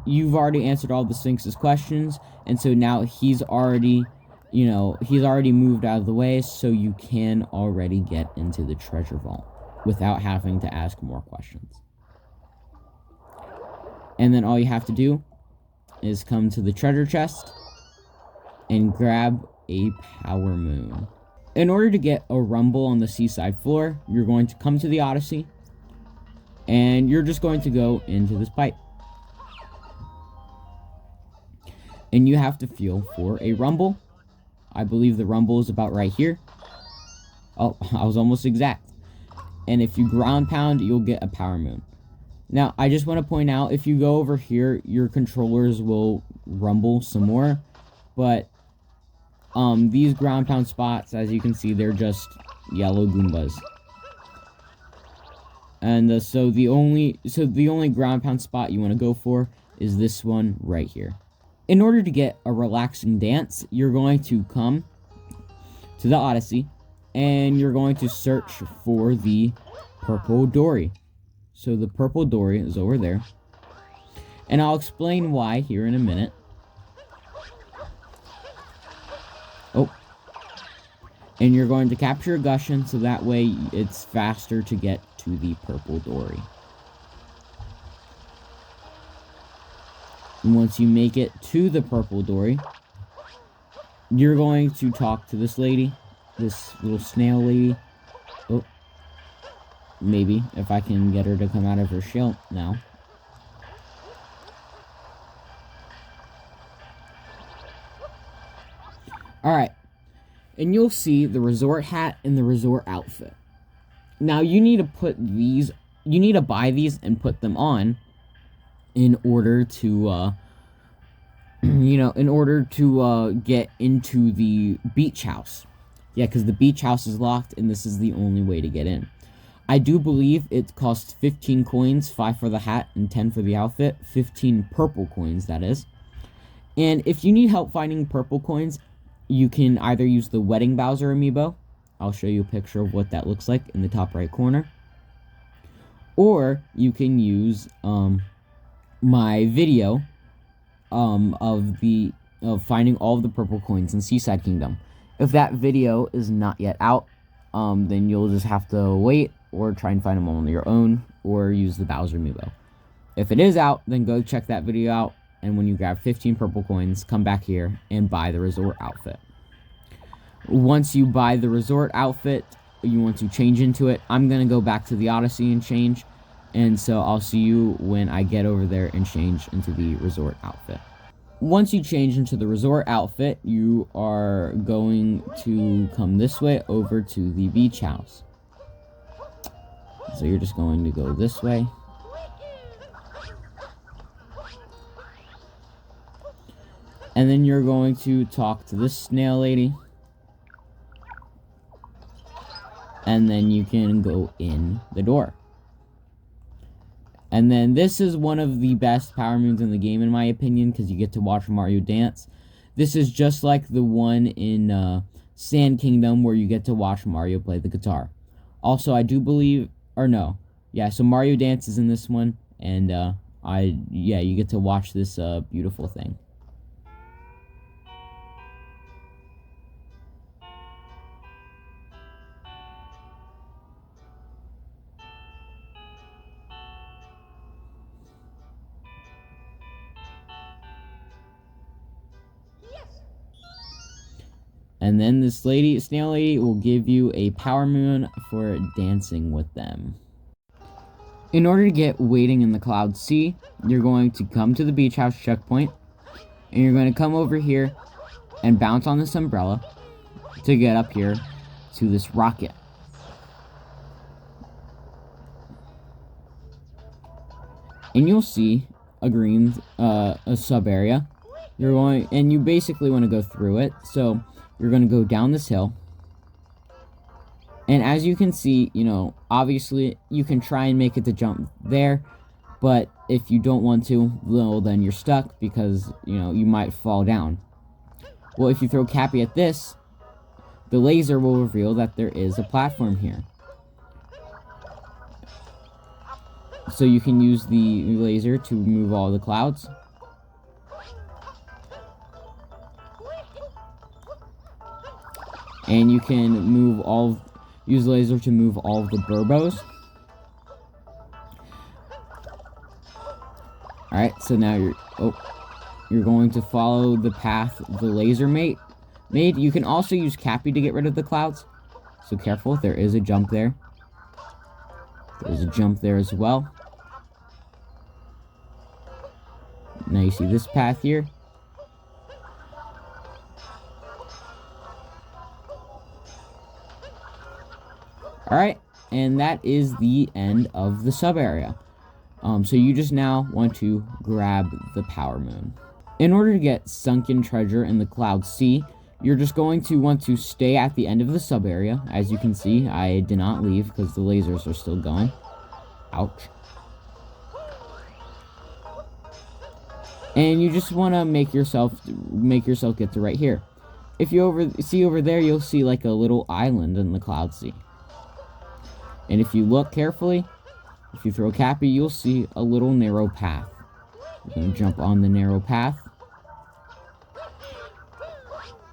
you've already answered all the Sphynx's questions, and so now he's already moved out of the way, so you can already get into the treasure vault without having to ask more questions. And then all you have to do is come to the treasure chest and grab a power moon. In order to get a rumble on the seaside floor, you're going to come to the Odyssey, and you're just going to go into this pipe. And you have to feel for a rumble. I believe the rumble is about right here. Oh, I was almost exact. And if you ground pound, you'll get a power moon. Now, I just want to point out, if you go over here, your controllers will rumble some more. But these ground pound spots, as you can see, they're just yellow Goombas. And so the only ground pound spot you want to go for is this one right here. In order to get a relaxing dance, you're going to come to the Odyssey, and you're going to search for the purple Dorrie. So the purple Dorrie is over there, and I'll explain why here in a minute. Oh, and you're going to capture a Gushen, so that way it's faster to get to the purple Dorrie. And once you make it to the purple Dorrie, you're going to talk to this lady, this little snail lady. Oh, maybe, if I can get her to come out of her shell now. Alright, and you'll see the resort hat and the resort outfit. Now, you need to buy these and put them on in order to, get into the beach house. Yeah, because the beach house is locked, and this is the only way to get in. I do believe it costs 15 coins, 5 for the hat, and 10 for the outfit. 15 purple coins, that is. And if you need help finding purple coins, you can either use the Wedding Bowser amiibo. I'll show you a picture of what that looks like in the top right corner. Or you can use, my video of finding all of the purple coins in Seaside Kingdom. If that video is not yet out, then you'll just have to wait or try and find them on your own or use the Bowser amiibo. If it is out, then go check that video out, and when you grab 15 purple coins, come back here and buy the resort outfit. Once you buy the resort outfit, you want to change into it. I'm going to go back to the Odyssey and change. And so I'll see you when I get over there and change into the resort outfit. Once you change into the resort outfit, you are going to come this way over to the beach house. So you're just going to go this way. And then you're going to talk to this snail lady. And then you can go in the door. And then this is one of the best power moons in the game, in my opinion, because you get to watch Mario dance. This is just like the one in Sand Kingdom where you get to watch Mario play the guitar. Also, I do believe, or no, yeah, so Mario dances in this one, and you get to watch this beautiful thing. And then this snail lady, will give you a power moon for dancing with them. In order to get Waiting in the Cloud Sea, you're going to come to the beach house checkpoint, and you're going to come over here and bounce on this umbrella to get up here to this rocket. And you'll see a green, a sub area. And you basically want to go through it, so you're going to go down this hill, And as you can see, you know, obviously you can try and make it to jump there, but if you don't want to, well, then you're stuck because, you know, you might fall down. Well, if you throw Cappy at this, the laser will reveal that there is a platform here. So you can use the laser to move all the clouds. And you can use laser to move all of the burbos. Alright, so now you're going to follow the path the laser made. You can also use Cappy to get rid of the clouds. So careful, there is a jump there. There's a jump there as well. Now you see this path here. Alright, and that is the end of the sub area. So you just now want to grab the Power Moon. In order to get Sunken treasure in the Cloud Sea, you're just going to want to stay at the end of the sub area. As you can see, I did not leave because the lasers are still going. Ouch. And you just want to make yourself get to right here. If you see over there, you'll see like a little island in the Cloud Sea. And if you look carefully, if you throw Cappy, you'll see a little narrow path. You're going to jump on the narrow path.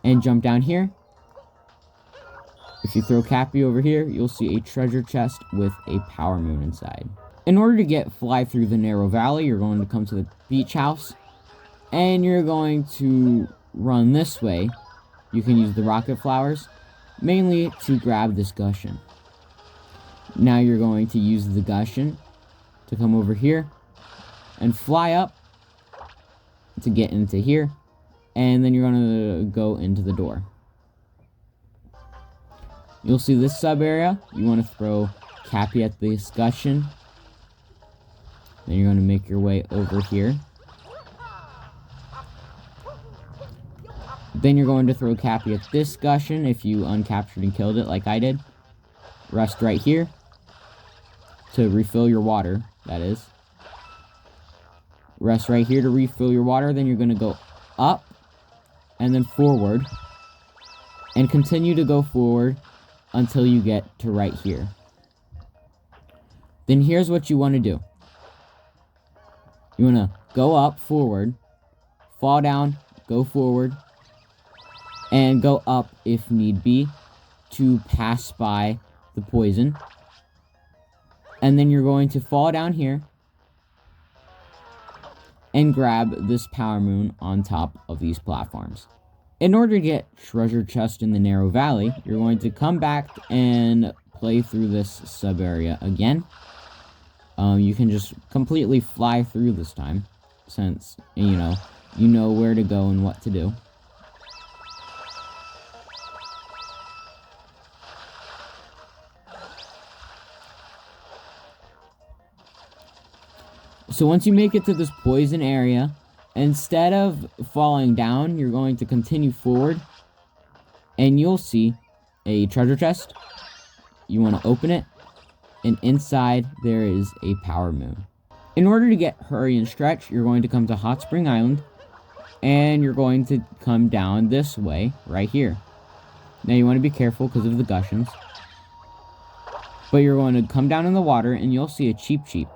And jump down here. If you throw Cappy over here, you'll see a treasure chest with a Power Moon inside. In order to fly through the narrow valley, you're going to come to the beach house. And you're going to run this way. You can use the rocket flowers, mainly to grab this Gushen. Now you're going to use the Gushen to come over here and fly up to get into here. And then you're going to go into the door. You'll see this sub area. You want to throw Cappy at this Gushen. Then you're going to make your way over here. Then you're going to throw Cappy at this Gushen if you uncaptured and killed it like I did. Rest right here to refill your water, that is. Rest right here to refill your water. Then you're going to go up and then forward. And continue to go forward until you get to right here. Then here's what you want to do. You want to go up, forward, fall down, go forward, and go up if need be to pass by the poison. And then you're going to fall down here and grab this Power Moon on top of these platforms. In order to get treasure chest in the narrow valley, you're going to come back and play through this sub area again. You can just completely fly through this time, since you know where to go and what to do. So once you make it to this poison area, instead of falling down, you're going to continue forward. And you'll see a treasure chest. You want to open it. And inside, there is a Power Moon. In order to get Hurry and Stretch, you're going to come to Hot Spring Island. And you're going to come down this way, right here. Now you want to be careful because of the Gushens. But you're going to come down in the water and you'll see a Cheep Cheep.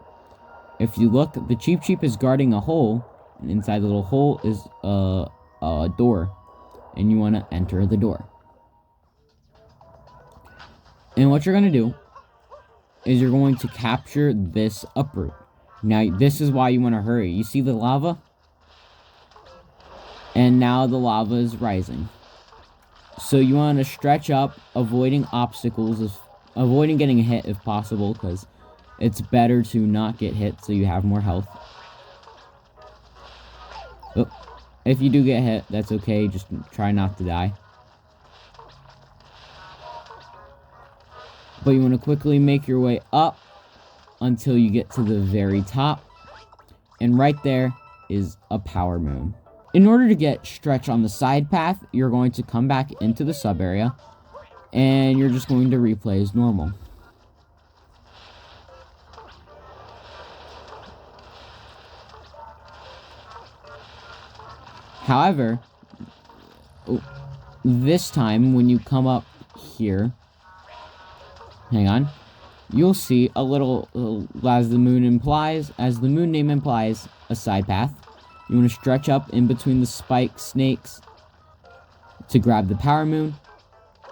If you look, the Cheep Cheep is guarding a hole, and inside the little hole is a door, and you want to enter the door. And what you're going to do is you're going to capture this uproot. Now, this is why you want to hurry. You see the lava? And now the lava is rising. So you want to stretch up, avoiding obstacles, avoiding getting hit if possible, because it's better to not get hit so you have more health. Oh, if you do get hit, that's okay. Just try not to die. But you want to quickly make your way up until you get to the very top. And right there is a Power Moon. In order to get Stretch on the side path, you're going to come back into the sub area. and you're just going to replay as normal. However, this time when you come up here, hang on, you'll see a little, as the moon name implies, a side path. You want to stretch up in between the spike snakes to grab the power moon.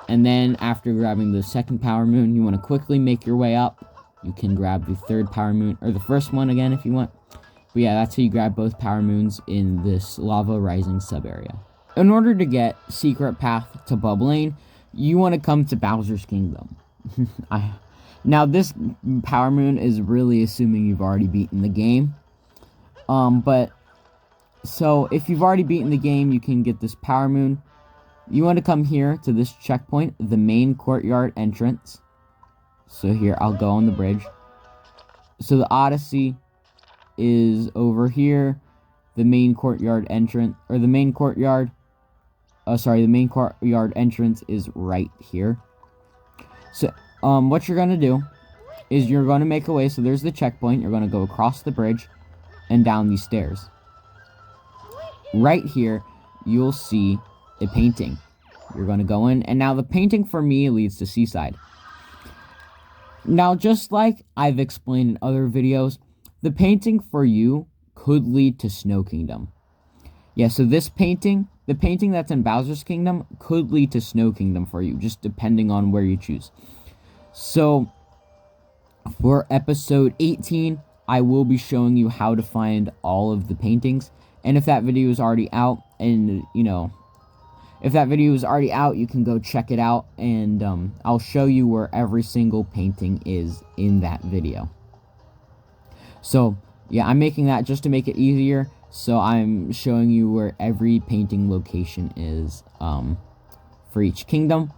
And then after grabbing the second power moon, you want to quickly make your way up. You can grab the third power moon, or the first one again if you want. But yeah, that's how you grab both power moons in this lava rising sub area. In order to get secret path to Bubblaine, you want to come to Bowser's Kingdom. Now this power moon is really assuming you've already beaten the game. But so if you've already beaten the game, you can get this power moon. You want to come here to this checkpoint, the main courtyard entrance. So here, I'll go on the bridge. So the Odyssey is over here. The main courtyard entrance, or the main courtyard, the main courtyard entrance is right here. So, what you're going to do is you're going to make a way. So there's the checkpoint. You're going to go across the bridge and down these stairs. Right here, you'll see a painting. You're going to go in, and now the painting for me leads to Seaside. Now, just like I've explained in other videos, the painting for you could lead to Snow Kingdom. Yeah, so this painting, the painting that's in Bowser's Kingdom, could lead to Snow Kingdom for you, just depending on where you choose. So, for episode 18, I will be showing you how to find all of the paintings. And if that video is already out, and, if that video is already out, you can go check it out, and I'll show you where every single painting is in that video. So, yeah, I'm making that just to make it easier, so I'm showing you where every painting location is for each kingdom,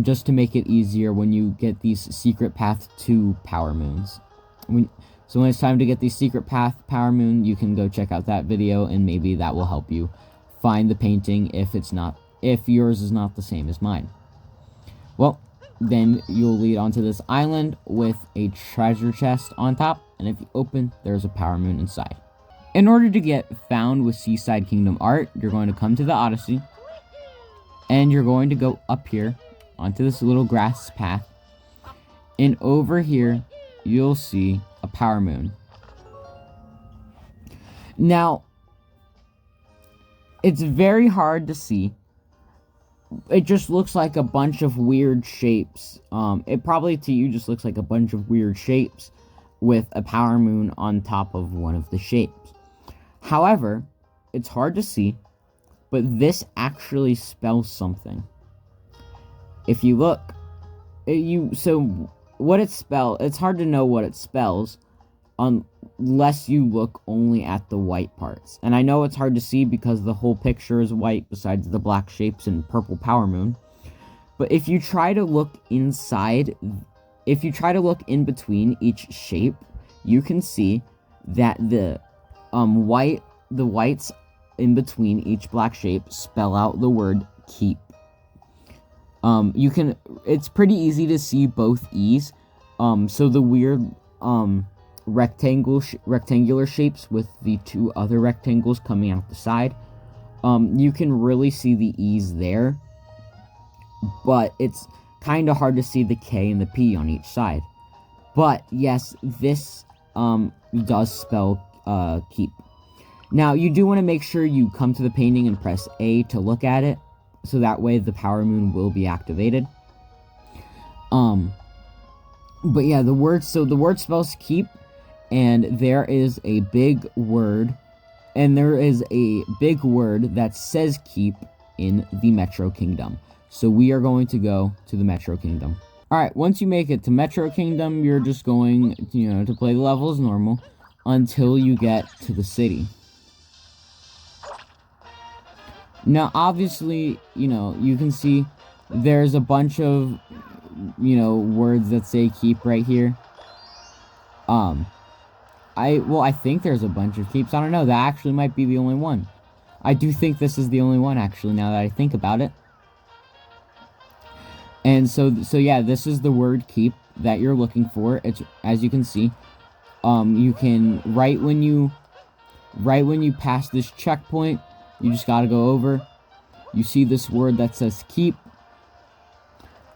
just to make it easier when you get these secret path to power moons. So when it's time to get these secret path power moon, you can go check out that video, and maybe that will help you find the painting if yours is not the same as mine. Well, then you'll lead onto this island with a treasure chest on top, and if you open, there's a power moon inside. In order to get found with Seaside Kingdom Art, you're going to come to the Odyssey, and you're going to go up here onto this little grass path, and over here, you'll see a power moon. Now, it's very hard to see. It just looks like a bunch of weird shapes. It probably to you just looks like a bunch of weird shapes with a power moon on top of one of the shapes. However, it's hard to see, but this actually spells something. If you look, what it spells, it's hard to know what it spells unless you look only at the white parts. And I know it's hard to see because the whole picture is white besides the black shapes and purple power moon. But if you try to look inside, if you try to look in between each shape, you can see that the whites in between each black shape spell out the word keep. It's pretty easy to see both E's. So the weird, rectangular shapes with the two other rectangles coming out the side, you can really see the E's there, but it's kind of hard to see the K and the P on each side. But yes, this does spell keep. Now, you do want to make sure you come to the painting and press A to look at it, so that way the power moon will be activated. But yeah, the word spells keep, and there is a big word, that says keep in the Metro Kingdom. So we are going to go to the Metro Kingdom. Alright, once you make it to Metro Kingdom, you're just going, to play the level as normal until you get to the city. Now, obviously, you can see there's a bunch of, words that say keep right here. I think there's a bunch of keeps. I don't know. That actually might be the only one. I do think this is the only one, actually, now that I think about it. And so yeah, this is the word keep that you're looking for. It's, as you can see, you can, right when you pass this checkpoint, you just gotta go over. You see this word that says keep,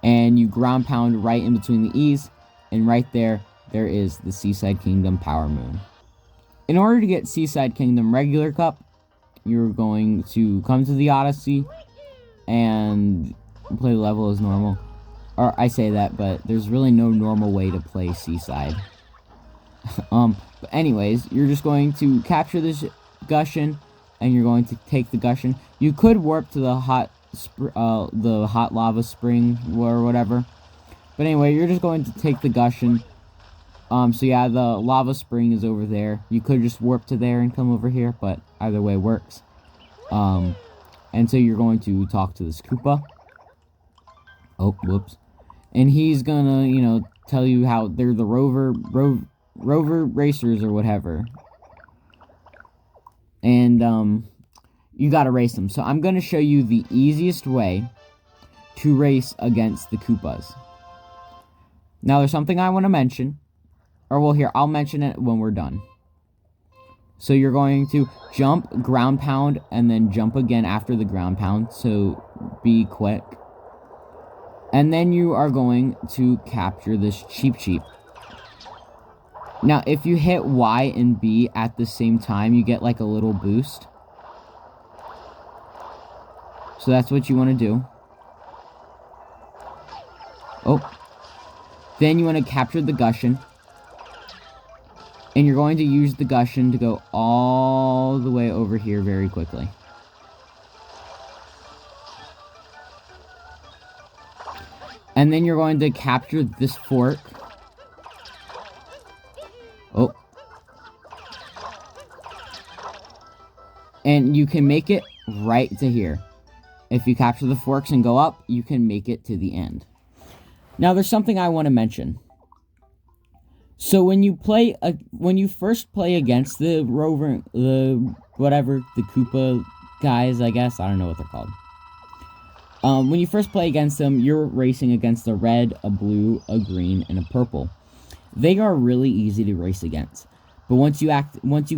and you ground pound right in between the E's, and right there is the Seaside Kingdom Power Moon. In order to get Seaside Kingdom Regular Cup, you're going to come to the Odyssey and play the level as normal. Or I say that, but there's really no normal way to play Seaside. But anyways, you're just going to capture this Gushin, and you're going to take the Gushin. You could warp to the hot lava spring or whatever. But anyway, you're just going to take the Gushin. So yeah, the lava spring is over there. You could just warp to there and come over here, but either way works. And so you're going to talk to this Koopa. Oh, whoops. And he's gonna, you know, tell you how they're the rover racers or whatever. And, you gotta race them. So I'm gonna show you the easiest way to race against the Koopas. Now, there's something I want to mention. Or, well, here, I'll mention it when we're done. So you're going to jump, ground pound, and then jump again after the ground pound. So be quick. And then you are going to capture this Cheep Cheep. Now, if you hit Y and B at the same time, you get like a little boost. So that's what you want to do. Oh. Then you want to capture the Gushin. And you're going to use the Gushin to go all the way over here very quickly. And then you're going to capture this fork. Oh. And you can make it right to here. If you capture the forks and go up, you can make it to the end. Now, there's something I want to mention. So when you first play against the Koopa guys, I guess, I don't know what they're called. When you first play against them, you're racing against a red, a blue, a green, and a purple. They are really easy to race against. But once you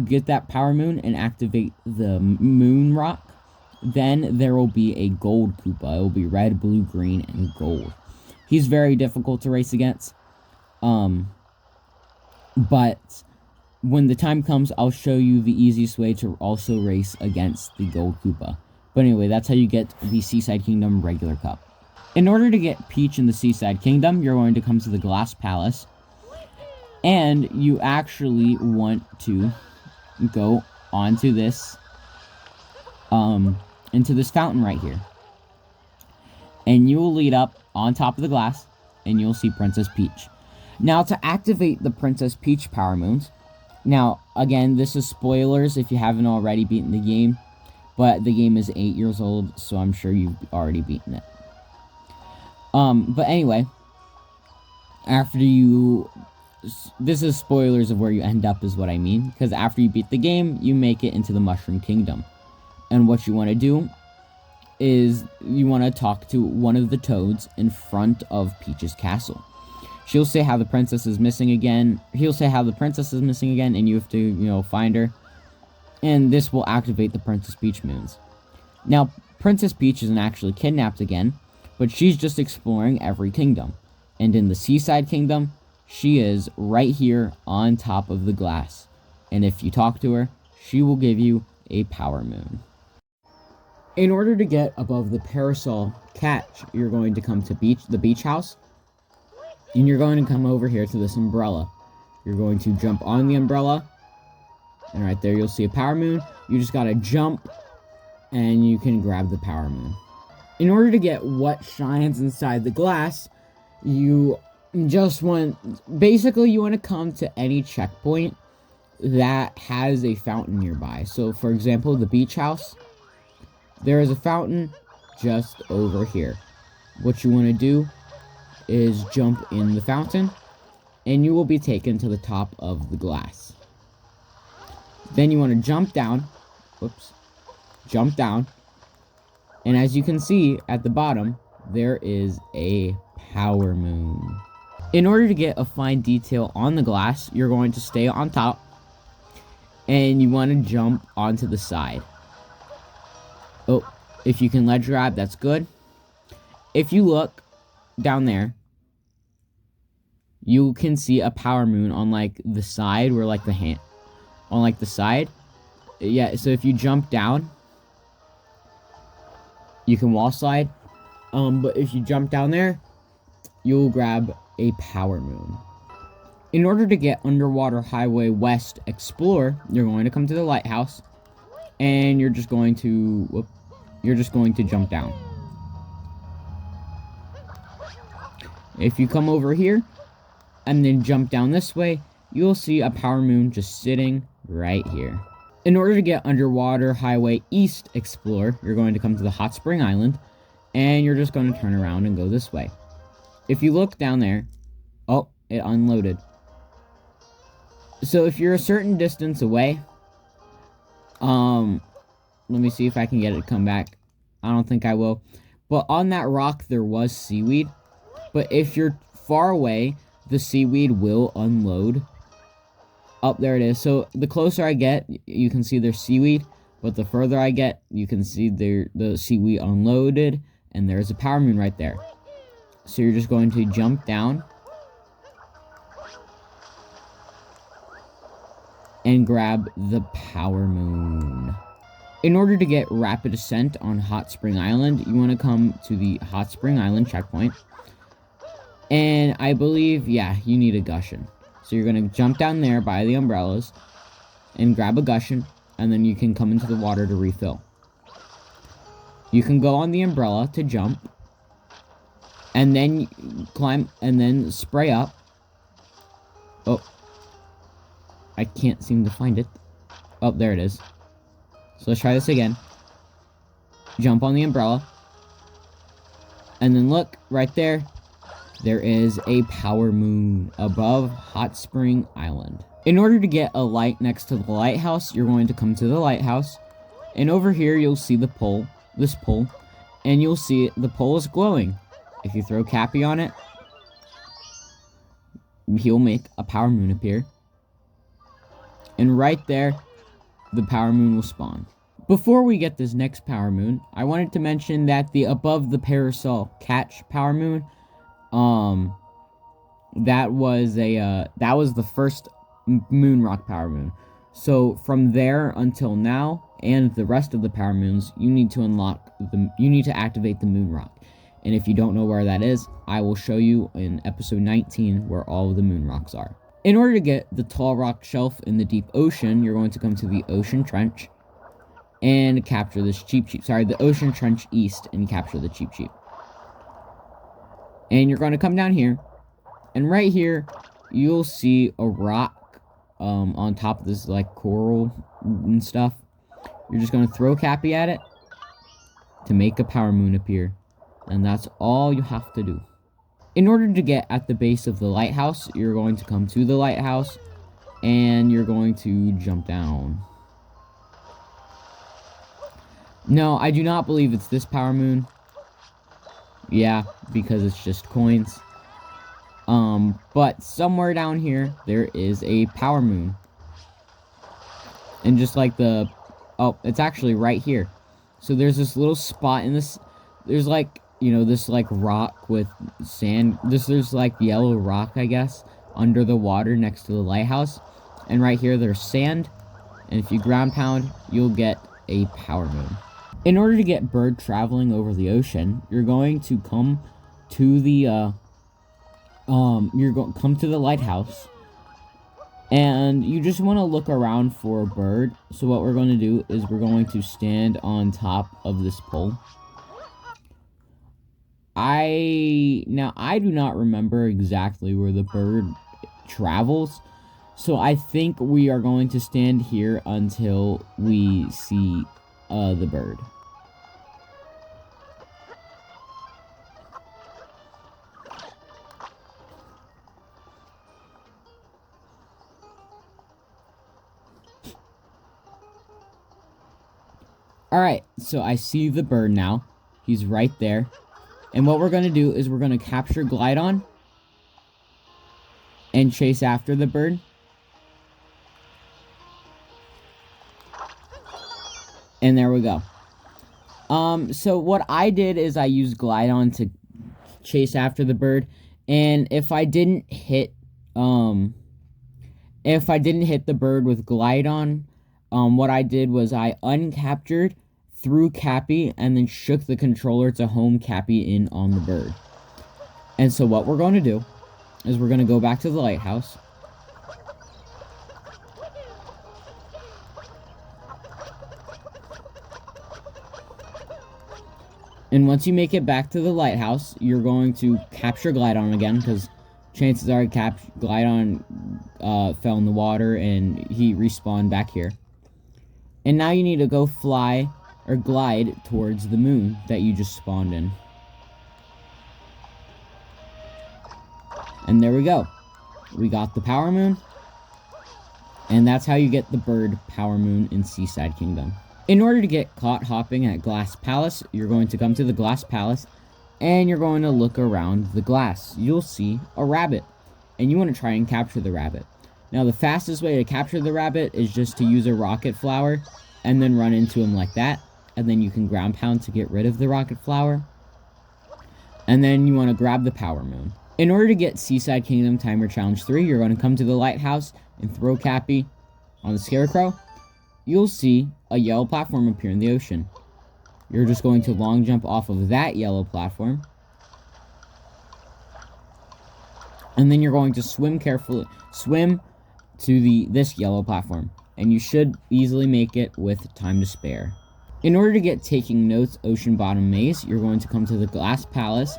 get that Power Moon and activate the Moon Rock, then there will be a gold Koopa. It will be red, blue, green, and gold. He's very difficult to race against. But when the time comes, I'll show you the easiest way to also race against the gold Koopa. But anyway, that's how you get the Seaside Kingdom Regular Cup. In order to get Peach in the Seaside Kingdom, you're going to come to the Glass Palace. And you actually want to go onto this, into this fountain right here. And you will lead up on top of the glass, and you'll see Princess Peach. Now, to activate the Princess Peach Power Moons, now, again, this is spoilers if you haven't already beaten the game, but the game is 8 years old, so I'm sure you've already beaten it. But anyway, after you... This is spoilers of where you end up is what I mean, because after you beat the game, you make it into the Mushroom Kingdom. And what you want to do is you want to talk to one of the toads in front of Peach's castle. She'll say how the princess is missing again. He'll say how the princess is missing again, and you have to, you know, find her. And this will activate the Princess Peach moons. Now, Princess Peach isn't actually kidnapped again, but she's just exploring every kingdom. And in the Seaside Kingdom, she is right here on top of the glass. And if you talk to her, she will give you a Power Moon. In order to get above the Parasol catch, you're going to come to the beach house. And you're going to come over here to this umbrella. You're going to jump on the umbrella. And right there, you'll see a Power Moon. You just gotta jump, and you can grab the Power Moon. In order to get what shines inside the glass, you just want... Basically, you want to come to any checkpoint that has a fountain nearby. So, for example, the beach house. There is a fountain just over here. What you want to do is jump in the fountain, and you will be taken to the top of the glass. Then you want to jump down. Whoops. Jump down. And as you can see at the bottom, there is a power moon. In order to get a fine detail on the glass, you're going to stay on top, and you want to jump onto the side. Oh, if you can ledge grab, that's good. If you look down there, you can see a power moon on like the side where like the hand on like the side. Yeah, so if you jump down, you can wall slide. But if you jump down there, you'll grab a power moon. In order to get Underwater Highway West Explore, you're going to come to the lighthouse, and you're just going to jump down. If you come over here and then jump down this way, you'll see a power moon just sitting right here. In order to get Underwater Highway East Explore, you're going to come to the Hot Spring Island, and you're just going to turn around and go this way. If you look down there, oh, it unloaded. So if you're a certain distance away, let me see if I can get it to come back. I don't think I will. But on that rock, there was seaweed. But if you're far away, the seaweed will unload. Oh, there it is. So the closer I get, you can see there's seaweed. But the further I get, you can see the seaweed unloaded. And there's a power moon right there. So you're just going to jump down and grab the power moon. In order to get rapid ascent on Hot Spring Island, you want to come to the Hot Spring Island checkpoint. And I believe, yeah, you need a gushin. So you're going to jump down there by the umbrellas and grab a gushin, and then you can come into the water to refill. You can go on the umbrella to jump, and then climb, and then spray up. Oh. I can't seem to find it. Oh, there it is. So let's try this again. Jump on the umbrella. And then look, right there. There is a power moon above Hot Spring Island. In order to get a light next to the lighthouse, you're going to come to the lighthouse. And over here, you'll see the pole. This pole. And you'll see the pole is glowing. If you throw Cappy on it, he'll make a power moon appear. And right there, the power moon will spawn. Before we get this next power moon, I wanted to mention that the above the Parasol catch power moon, that was the first moon rock power moon. So from there until now, and the rest of the power moons, you need to activate the moon rock. And if you don't know where that is, I will show you in episode 19 where all of the moon rocks are. In order to get the tall rock shelf in the deep ocean, you're going to come to the ocean trench and capture this the ocean trench east and capture the cheap. And you're going to come down here, and right here, you'll see a rock on top of this like coral and stuff. You're just going to throw Cappy at it to make a power moon appear. And that's all you have to do. In order to get at the base of the lighthouse, you're going to come to the lighthouse, and you're going to jump down. No, I do not believe it's this power moon. Yeah, because it's just coins. But somewhere down here, there is a power moon. And just like it's actually right here. So there's this little spot in this, there's like, this like rock with sand. There's like yellow rock, I guess, under the water next to the lighthouse. And right here, there's sand. And if you ground pound, you'll get a power moon. In order to get bird traveling over the ocean, you're going to come to the, come to the lighthouse. And you just want to look around for a bird. So what we're going to do is we're going to stand on top of this pole. I do not remember exactly where the bird travels, so I think we are going to stand here until we see the bird. Alright, so I see the bird now. He's right there. And what we're going to do is we're going to capture Glidon and chase after the bird. And there we go. So what I did is I used Glidon to chase after the bird, and if I didn't hit the bird with Glidon, what I did was I uncaptured, threw Cappy, and then shook the controller to home Cappy in on the bird. And so what we're going to do is we're going to go back to the lighthouse. And once you make it back to the lighthouse, you're going to capture Glidon again, because chances are Glidon fell in the water and he respawned back here. And now you need to go fly or glide towards the moon that you just spawned in. And there we go. We got the Power Moon. And that's how you get the bird Power Moon in Seaside Kingdom. In order to get caught hopping at Glass Palace, you're going to come to the Glass Palace, and you're going to look around the glass. You'll see a rabbit, and you want to try and capture the rabbit. Now, the fastest way to capture the rabbit is just to use a rocket flower, and then run into him like that, and then you can ground pound to get rid of the rocket flower. And then you want to grab the Power Moon. In order to get Seaside Kingdom Timer Challenge 3, you're going to come to the lighthouse and throw Cappy on the Scarecrow. You'll see a yellow platform appear in the ocean. You're just going to long jump off of that yellow platform. And then you're going to swim to this yellow platform. And you should easily make it with time to spare. In order to get Taking Notes Ocean Bottom Maze, you're going to come to the Glass Palace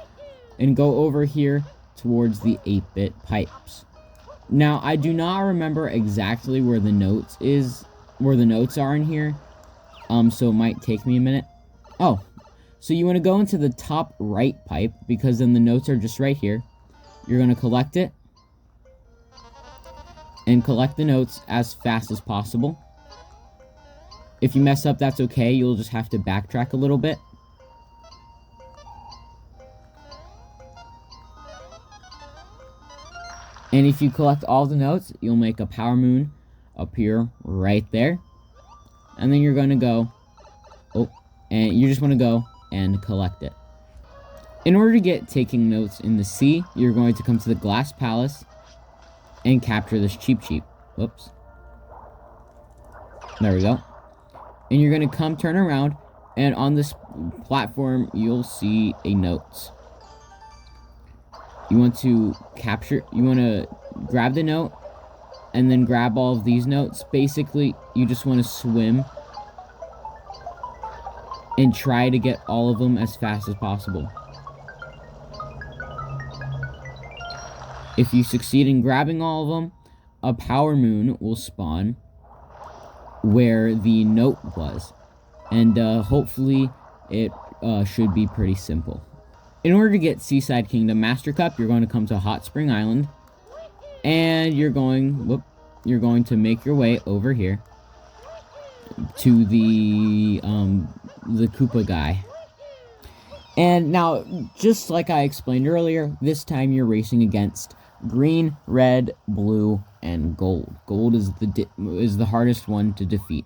and go over here towards the 8-bit pipes. Now, I do not remember exactly where the notes are in here, so it might take me a minute. Oh, so you want to go into the top right pipe, because then the notes are just right here. You're going to collect it, and collect the notes as fast as possible. If you mess up, that's okay, you'll just have to backtrack a little bit. And if you collect all the notes, you'll make a Power Moon appear right there. And then you're going to go, and you just want to go and collect it. In order to get Taking Notes in the sea, you're going to come to the Glass Palace and capture this Cheep Cheep. Whoops. There we go. And you're going to turn around, and on this platform, you'll see a note. You want to grab the note, and then grab all of these notes. Basically, you just want to swim and try to get all of them as fast as possible. If you succeed in grabbing all of them, a Power Moon will spawn where the note was. And hopefully it should be pretty simple. In order to get Seaside Kingdom Master Cup, you're going to come to Hot Spring Island. And you're going to make your way over here to the Koopa guy. And now, just like I explained earlier, this time you're racing against green, red, blue, and gold. Gold is the hardest one to defeat.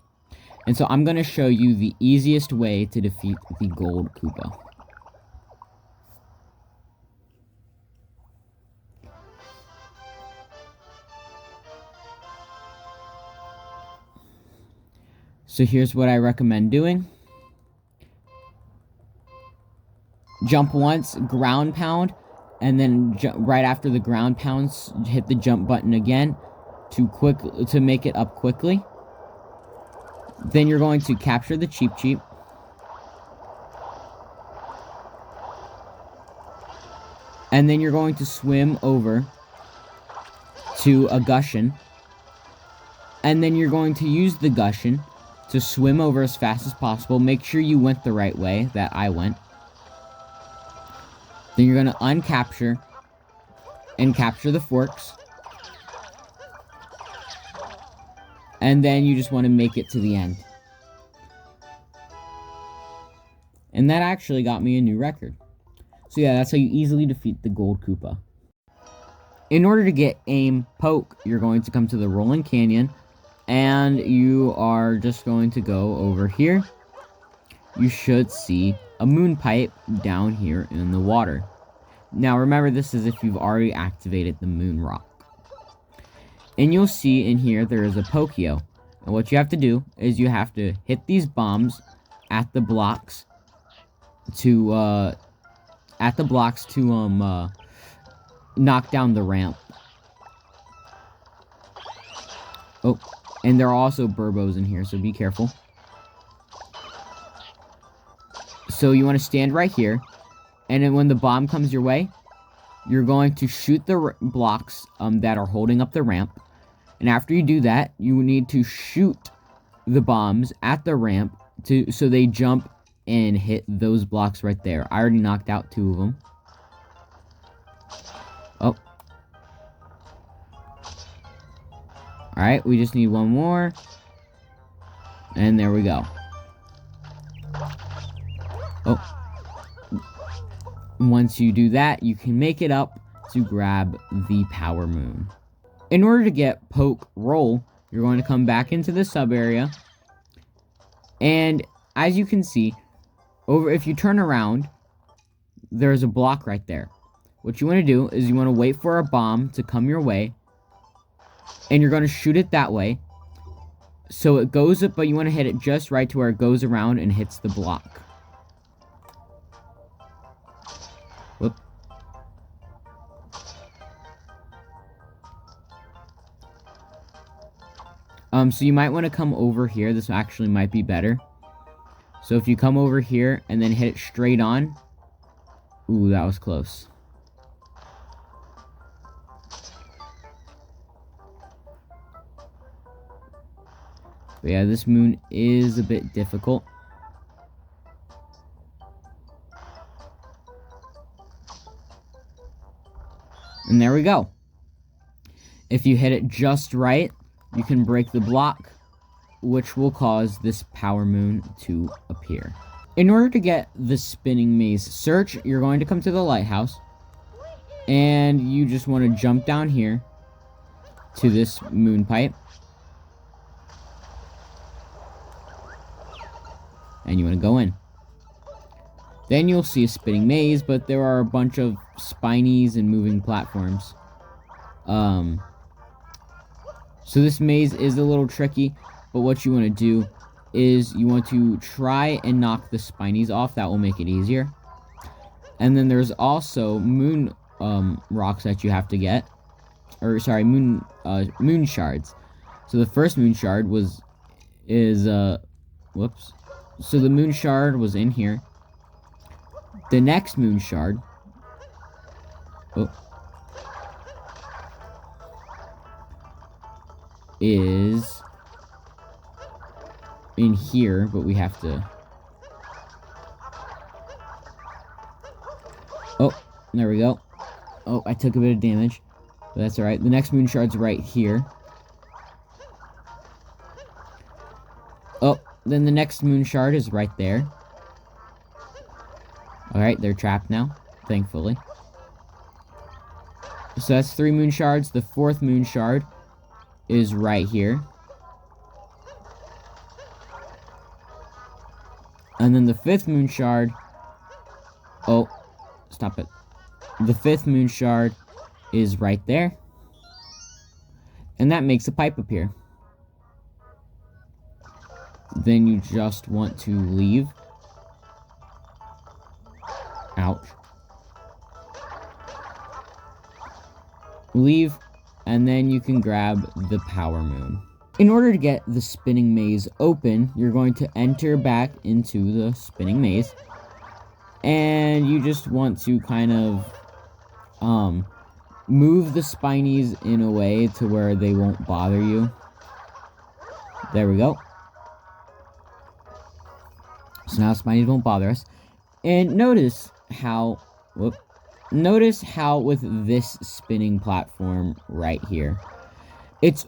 And so I'm going to show you the easiest way to defeat the gold Koopa. So here's what I recommend doing. Jump once, ground pound, and then right after the ground pounds, hit the jump button again to make it up quickly. Then you're going to capture the Cheep Cheep. And then you're going to swim over to a Gushin. And then you're going to use the Gushin to swim over as fast as possible. Make sure you went the right way that I went. Then you're going to uncapture and capture the forks. And then you just want to make it to the end. And that actually got me a new record. So yeah, that's how you easily defeat the Gold Koopa. In order to get aim poke, you're going to come to the Rolling Canyon, and you are just going to go over here. You should see a moon pipe down here in the water. Now remember, this is if you've already activated the moon rock. And you'll see in here there is a Pokeo. And what you have to do is you have to hit these bombs at the blocks to knock down the ramp. Oh, and there are also Burbos in here, so be careful. So you want to stand right here, and then when the bomb comes your way, you're going to shoot the blocks that are holding up the ramp. And after you do that, you need to shoot the bombs at the ramp so they jump and hit those blocks right there. I already knocked out 2 of them. Oh. Alright, we just need 1 more. And there we go. Oh. Once you do that, you can make it up to grab the Power Moon. In order to get Poke Roll, you're going to come back into the sub area. And as you can see, if you turn around, there's a block right there. What you want to do is you want to wait for a bomb to come your way. And you're going to shoot it that way. So it goes up, but you want to hit it just right to where it goes around and hits the block. Whoop. So you might want to come over here. This actually might be better. So if you come over here and then hit it straight on. Ooh, that was close. But yeah, this moon is a bit difficult. And there we go. If you hit it just right, you can break the block, which will cause this Power Moon to appear. In order to get the Spinning Maze Search, you're going to come to the lighthouse. And you just want to jump down here to this moon pipe. And you want to go in. Then you'll see a spinning maze, but there are a bunch of spinies and moving platforms. So this maze is a little tricky, but what you want to do is you want to try and knock the spinies off. That will make it easier. And then there's also moon rocks that you have to get. Or sorry, moon shards. So the first moon shard is whoops. So the moon shard was in here. The next moon shard. Oh. Is in here, but we have to. Oh, there we go. Oh, I took a bit of damage, but that's alright. The next moon shard's right here. Oh, then the next moon shard is right there. Alright, they're trapped now, thankfully. So that's 3 moon shards. The 4th moon shard is right here. And then the 5th moon shard. Oh, stop it. The 5th moon shard is right there. And that makes a pipe appear. Then you just want to leave. Ouch. Leave, and then you can grab the Power Moon. In order to get the spinning maze open, you're going to enter back into the spinning maze. And you just want to kind of move the spinies in a way to where they won't bother you. There we go. So now spinies won't bother us. And notice how with this spinning platform right here, it's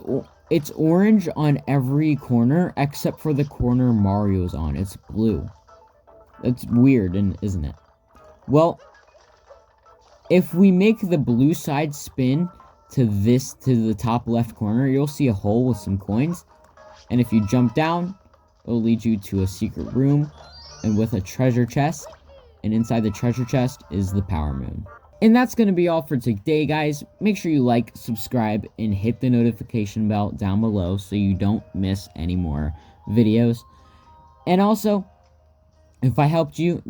orange on every corner except for the corner Mario's on. It's blue. That's weird, isn't it? Well, If we make the blue side spin to the top left corner, you'll see a hole with some coins. And if you jump down, it'll lead you to a secret room and with a treasure chest. And inside the treasure chest is the power moon. And that's going to be all for today, guys. Make sure you like, subscribe, and hit the notification bell down below so you don't miss any more videos. And also, if I helped you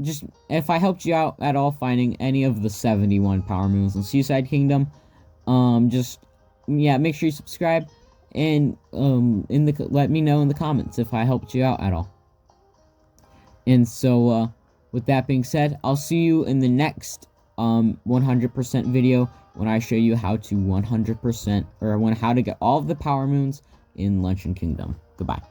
out at all finding any of the 71 power moons in Seaside Kingdom, make sure you subscribe and let me know in the comments if I helped you out at all. And so with that being said, I'll see you in the next 100% video when I show you how to 100% or how to get all of the power moons in Luncheon Kingdom. Goodbye.